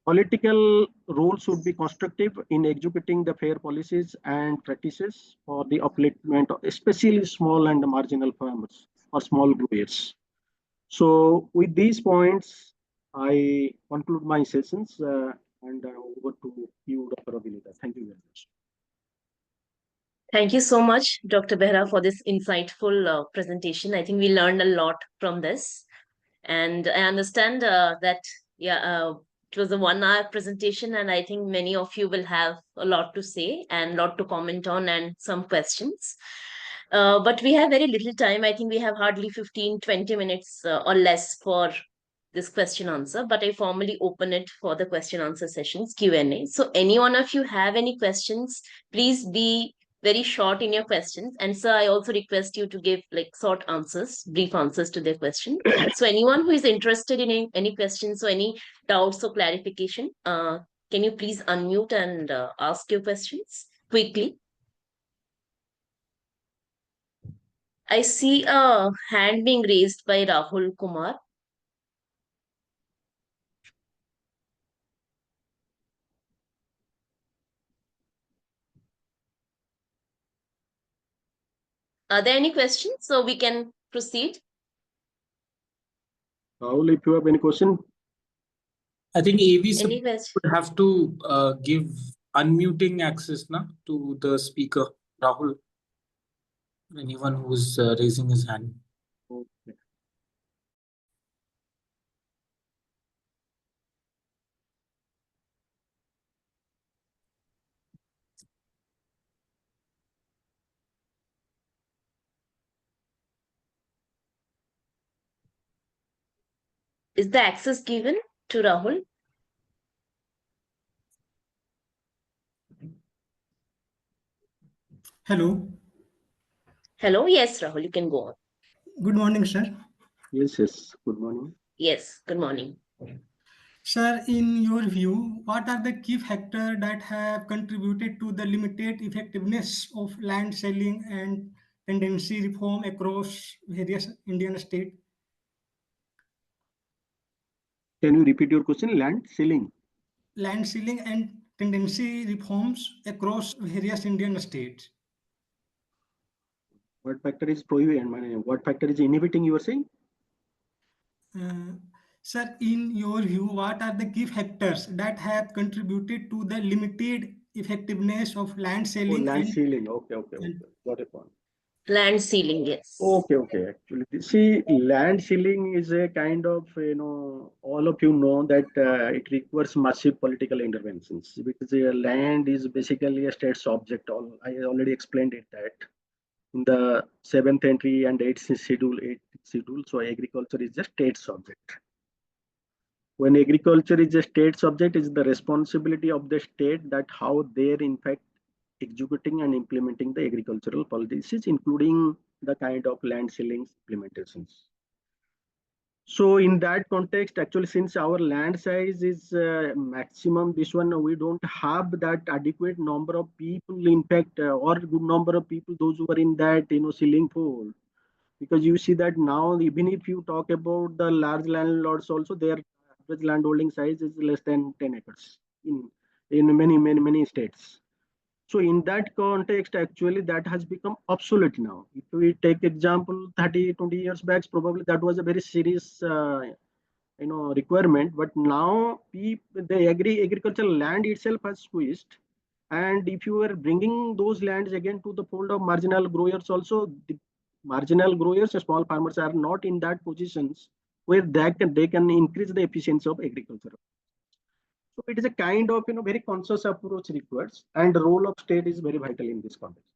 C: Political role should be constructive in executing the fair policies and practices for the upliftment of especially small and marginal farmers or small growers. So with these points, I conclude my sessions and over to you, Dr. Abhinita. Thank you very much.
B: Thank you so much, Dr. Behera, for this insightful presentation. I think we learned a lot from this. And I understand that, yeah, it was a 1 hour presentation, and I think many of you will have a lot to say and a lot to comment on and some questions. But we have very little time. I think we have hardly 15-20 minutes or less for this question answer, but I formally open it for the question answer sessions, Q&A. So any one of you have any questions, please be very short in your questions. And sir, I also request you to give like short answers, brief answers to their question. So anyone who is interested in any questions or any doubts or clarification, can you please unmute and ask your questions quickly? I see a hand being raised by Rahul Kumar. Are there any questions? So we can proceed.
C: Rahul, if you have any question.
A: I think AV
B: Any question?
A: would have to give unmuting access to the speaker, Rahul. Anyone who's raising his hand.
C: Okay.
B: Is the access given to Rahul?
D: Hello.
B: Hello? Yes, Rahul, you can go on.
D: Good morning, sir.
C: Yes, yes. Good morning.
B: Yes, good morning.
D: Sir, in your view, what are the key factors that have contributed to the limited effectiveness of land selling and tendency reform across various Indian states?
C: Can you repeat your question? Land selling.
D: Land selling and tendency reforms across various Indian states.
C: What factor is prohibiting? What factor is inhibiting? You are saying?
D: Sir, in your view, what are the key factors that have contributed to the limited effectiveness of land
C: Oh,
D: selling
C: land
D: and,
C: selling. Okay, okay, okay. Got a point.
B: Land ceiling, yes.
C: Okay, okay. Actually, see, land sealing is a kind of, all of you know that it requires massive political interventions because land is basically a state subject. I already explained it that in the seventh entry and eighth schedule. So agriculture is a state subject. When agriculture is a state subject, it's the responsibility of the state that how they're in fact executing and implementing the agricultural policies, including the kind of land sealing implementations. So in that context, actually, since our land size is maximum, this one we don't have that adequate number of people, in fact, or good number of people, those who are in that sealing pool. Because you see that now, even if you talk about the large landlords, also their average landholding size is less than 10 acres in many states. So in that context, actually, that has become obsolete now. If we take example 30, 20 years back, probably that was a very serious, requirement. But now the agricultural land itself has squeezed. And if you are bringing those lands again to the fold of marginal growers, also the marginal growers, small farmers are not in that positions where they can increase the efficiency of agriculture. So it is a kind of very conscious approach requires, and the role of state is very vital in this context.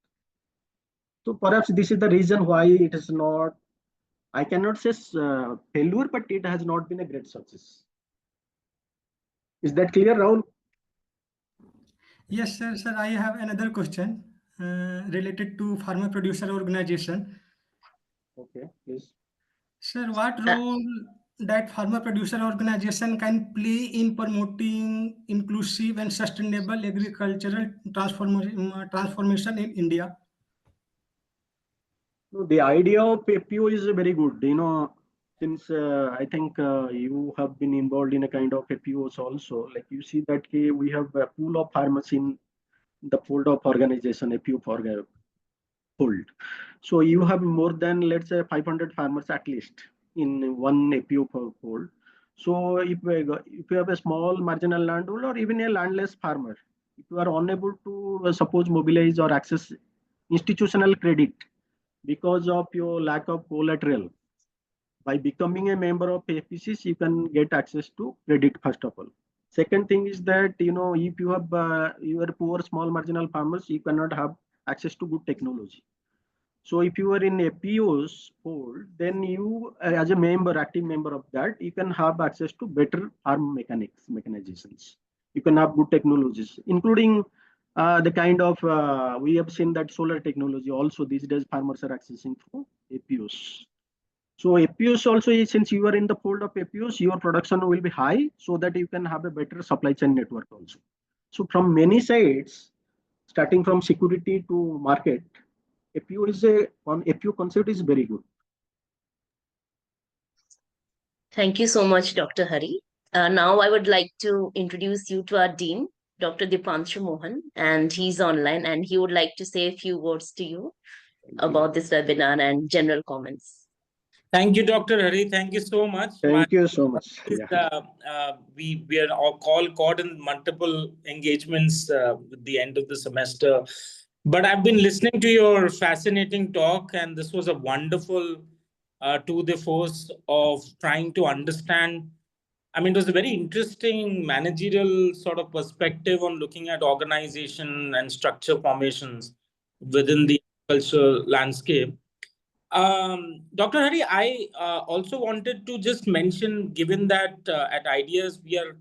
C: So perhaps this is the reason why it is not. I cannot say failure, but it has not been a great success. Is that clear, Rahul?
D: Yes, sir. Sir, I have another question related to farmer producer organization.
C: Okay, please.
D: Sir, what
B: Uh,
D: role that farmer producer organization can play in promoting inclusive and sustainable agricultural transformation in India?
C: No, the idea of FPO is very good. Since I think you have been involved in a kind of FPOs also, like you see that we have a pool of farmers in the fold of organization, FPO for fold. So you have more than, let's say, 500 farmers at least in one APO per fold. So if you have a small marginal landholder or even a landless farmer, if you are unable to suppose mobilize or access institutional credit because of your lack of collateral, by becoming a member of APCs, you can get access to credit first of all. Second thing is that if you are poor small marginal farmers, you cannot have access to good technology. So if you are in APO's fold, then you, as a member, active member of that, you can have access to better farm mechanics, mechanizations. You can have good technologies, including The kind of we have seen that solar technology also these days farmers are accessing through APUs. So APUs also, since you are in the fold of APUs, your production will be high so that you can have a better supply chain network also. So from many sides, starting from security to market, APU is a on APU concept is very good.
B: Thank you so much, Dr. Hari. Now I would like to introduce you to our Dean, Dr. Dipanshu Mohan, and he's online and he would like to say a few words to you about this webinar and general comments.
A: Thank you, Dr. Hari. Thank you so much.
C: Thank you so much.
A: Is,
C: Yeah.
A: we are all caught in multiple engagements with the end of the semester. But I've been listening to your fascinating talk, and this was a wonderful tour de force of trying to understand. I mean, it was a very interesting managerial sort of perspective on looking at organization and structure formations within the cultural landscape. Dr. Hari, I also wanted to just mention, given that at Ideas we are,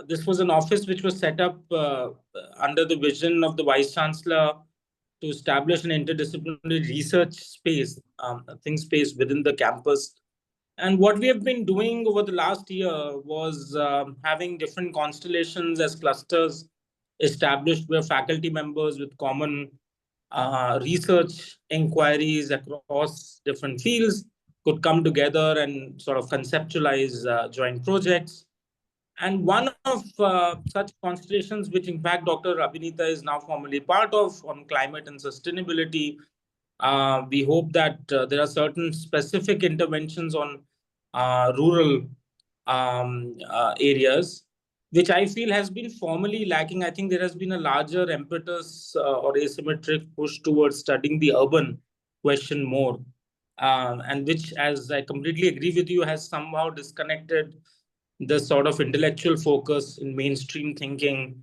A: this was an office which was set up under the vision of the Vice Chancellor to establish an interdisciplinary research space, a think space within the campus. And what we have been doing over the last year was having different constellations as clusters established where faculty members with common research inquiries across different fields could come together and sort of conceptualize joint projects. And one of such constellations, which in fact Dr. Abhinita is now formally part of, on climate and sustainability, we hope that there are certain specific interventions on rural areas, which I feel has been formally lacking. I think there has been a larger impetus or asymmetric push towards studying the urban question more, and which, as I completely agree with you, has somehow disconnected the sort of intellectual focus in mainstream thinking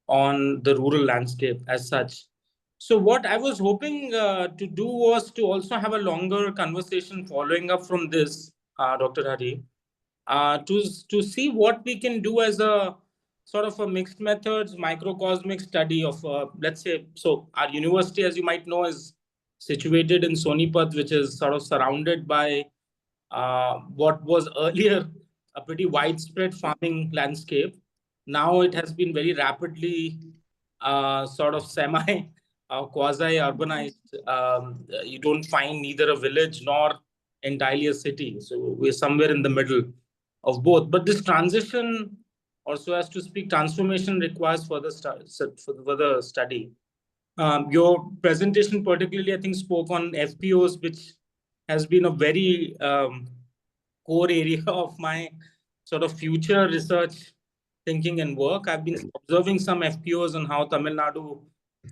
A: on the rural landscape as such. So what I was hoping to do was to also have a longer conversation following up from this, Dr. Hari, to see what we can do as a sort of a mixed methods microcosmic study of, let's say, so our university, as you might know, is situated in Sonipat, which is sort of surrounded by what was earlier a pretty widespread farming landscape. Now it has been very rapidly sort of semi quasi urbanized. You don't find neither a village nor entirely a city. So we're somewhere in the middle of both. But this transition, or so as to speak, transformation requires further study. Your presentation particularly, I think, spoke on FPOs, which has been a very core area of my sort of future research thinking and work. I've been observing some FPOs and how Tamil Nadu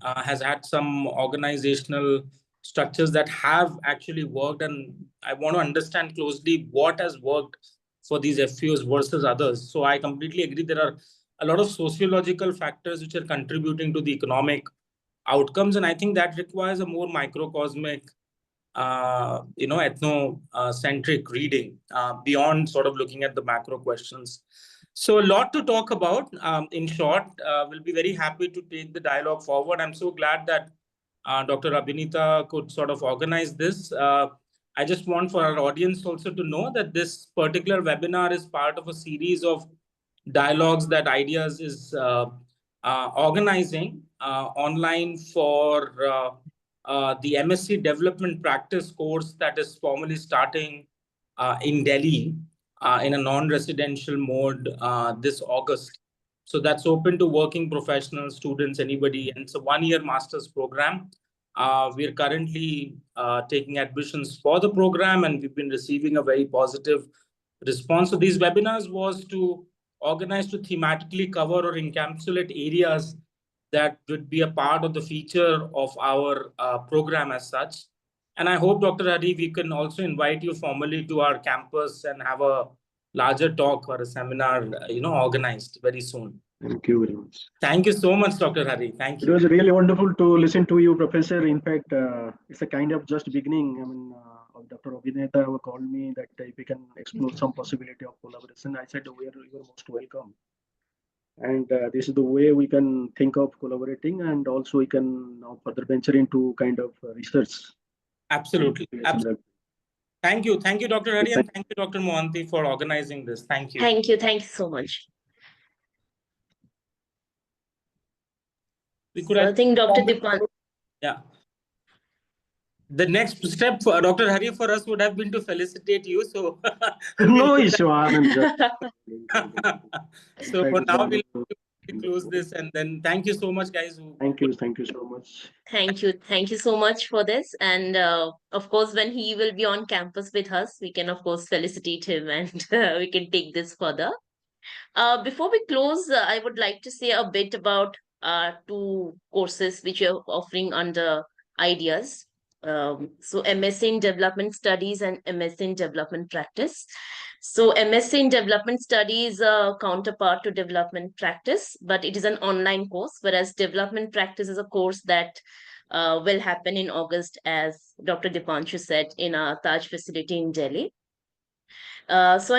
A: has had some organizational structures that have actually worked. And I want to understand closely what has worked for these FPOs versus others. So I completely agree. There are a lot of sociological factors which are contributing to the economic outcomes. And I think that requires a more microcosmic ethno-centric reading beyond sort of looking at the macro questions. So a lot to talk about. In short, we'll be very happy to take the dialogue forward. I'm so glad that Dr. Abhinita could sort of organize this. I just want for our audience also to know that this particular webinar is part of a series of dialogues that Ideas is organizing online for the M.Sc development practice course that is formally starting in Delhi in a non-residential mode this August. So that's open to working professionals, students, anybody. And it's a one-year master's program. We're currently taking admissions for the program, and we've been receiving a very positive response. So these webinars was to organize to thematically cover or encapsulate areas that would be a part of the feature of our program as such. And I hope, Dr. Hari, we can also invite you formally to our campus and have a larger talk or a seminar, organized very soon.
C: Thank you very much.
A: Thank you so much, Dr. Hari. Thank you.
C: It was really wonderful to listen to you, Professor. In fact, it's a kind of just beginning. I mean, Dr. Abhineta called me that if we can explore some possibility of collaboration, I said, you're most welcome. And this is the way we can think of collaborating, and also we can now further venture into kind of research.
A: Absolutely. Absolutely. Thank you, Dr. Hari,
C: Thank
A: and thank you, Dr. Mohanty, for organizing this. Thank you.
B: Thank you so much.
A: We could
B: I think Dr. Dipan.
A: Yeah. The next step for Dr. Hari for us would have been to felicitate you. So
C: no issue, Anand.
A: So for now, we'll close this, and then thank you so much, guys.
C: Thank you so much.
B: Thank you so much for this. And of course, when he will be on campus with us, we can of course felicitate him, and we can take this further. Before we close, I would like to say a bit about two courses which you're offering under ideas. So MSc in Development Studies and MSc in Development Practice. So MSc in Development Studies is a counterpart to Development Practice, but it is an online course, whereas Development Practice is a course that will happen in August, as Dr. Dipanshu said, in our Taj facility in Delhi. So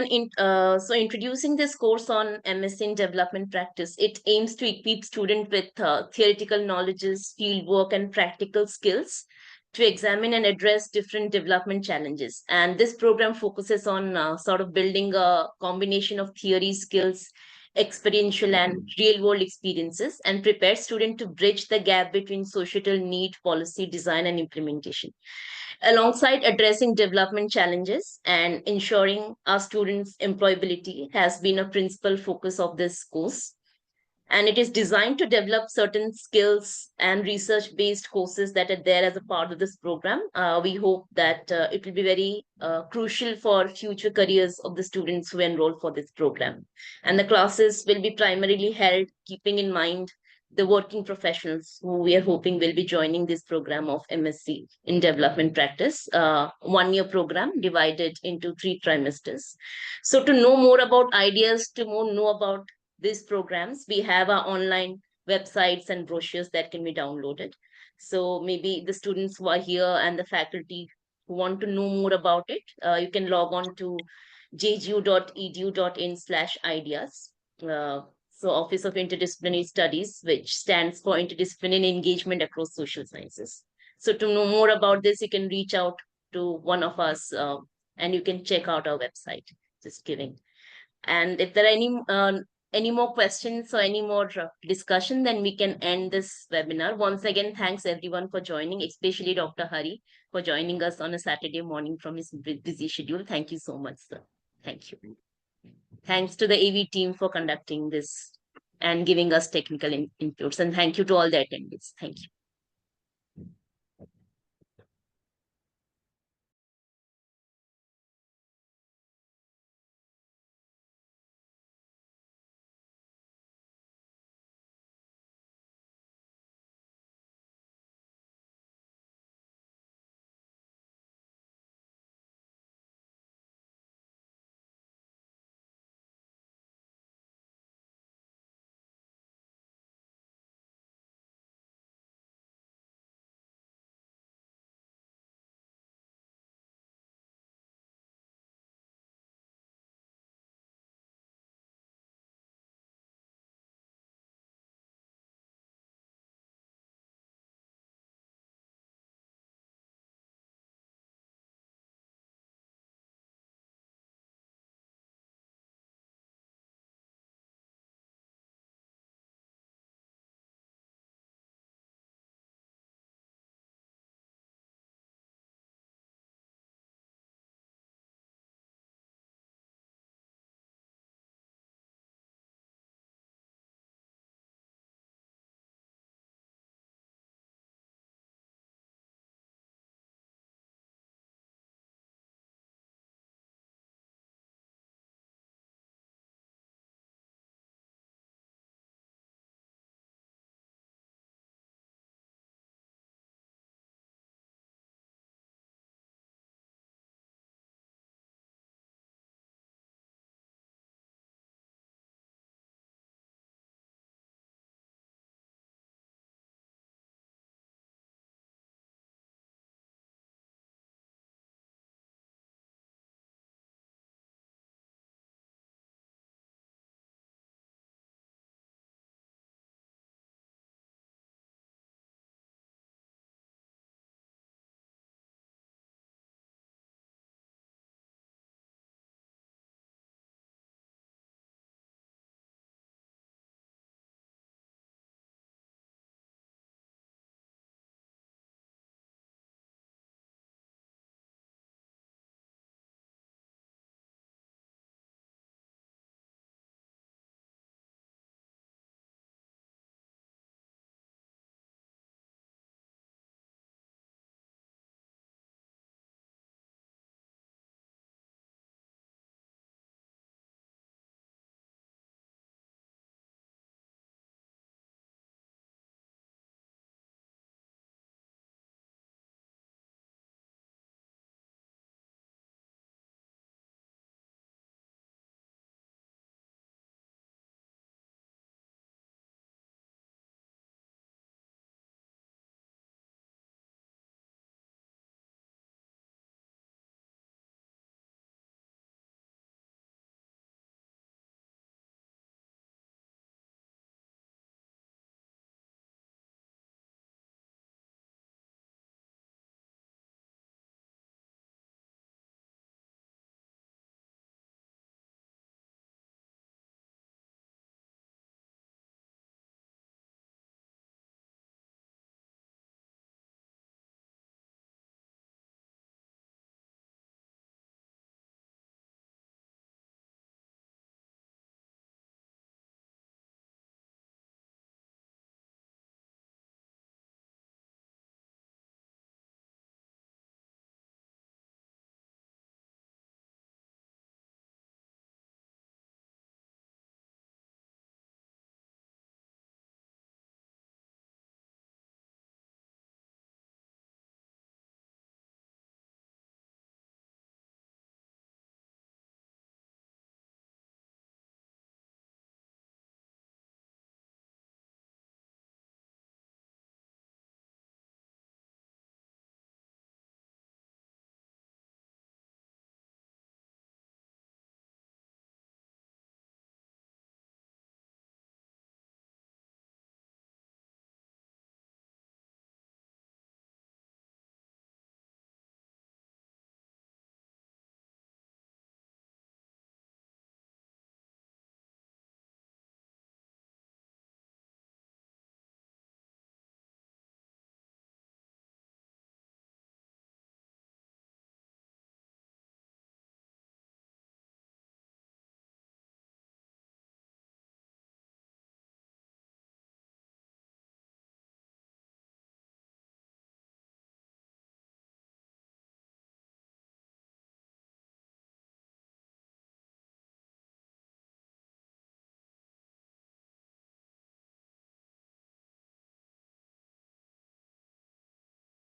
B: introducing this course on MSc in Development Practice, it aims to equip students with theoretical knowledges, field work, and practical skills to examine and address different development challenges. And this program focuses on sort of building a combination of theory, skills, experiential and real world experiences, and prepare students to bridge the gap between societal need, policy, design, and implementation, alongside addressing development challenges and ensuring our students' employability has been a principal focus of this course. And it is designed to develop certain skills and research-based courses that are there as a part of this program. We hope that it will be very crucial for future careers of the students who enroll for this program. And the classes will be primarily held keeping in mind the working professionals who we are hoping will be joining this program of MSc in Development Practice, 1-year program divided into 3 trimesters. So to know more about ideas, to know about these programs, we have our online websites and brochures that can be downloaded. So maybe the students who are here and the faculty who want to know more about it, you can log on to jgu.edu.in/ideas. So Office of Interdisciplinary Studies, which stands for Interdisciplinary Engagement Across Social Sciences. So to know more about this, you can reach out to one of us and you can check out our website. Just kidding. And if there are any more questions or any more discussion, then we can end this webinar. Once again, thanks everyone for joining, especially Dr. Hari for joining us on a Saturday morning from his busy schedule. Thank you so much, sir. Thank you. Thanks to the AV team for conducting this and giving us technical inputs. And thank you to all the attendees. Thank you.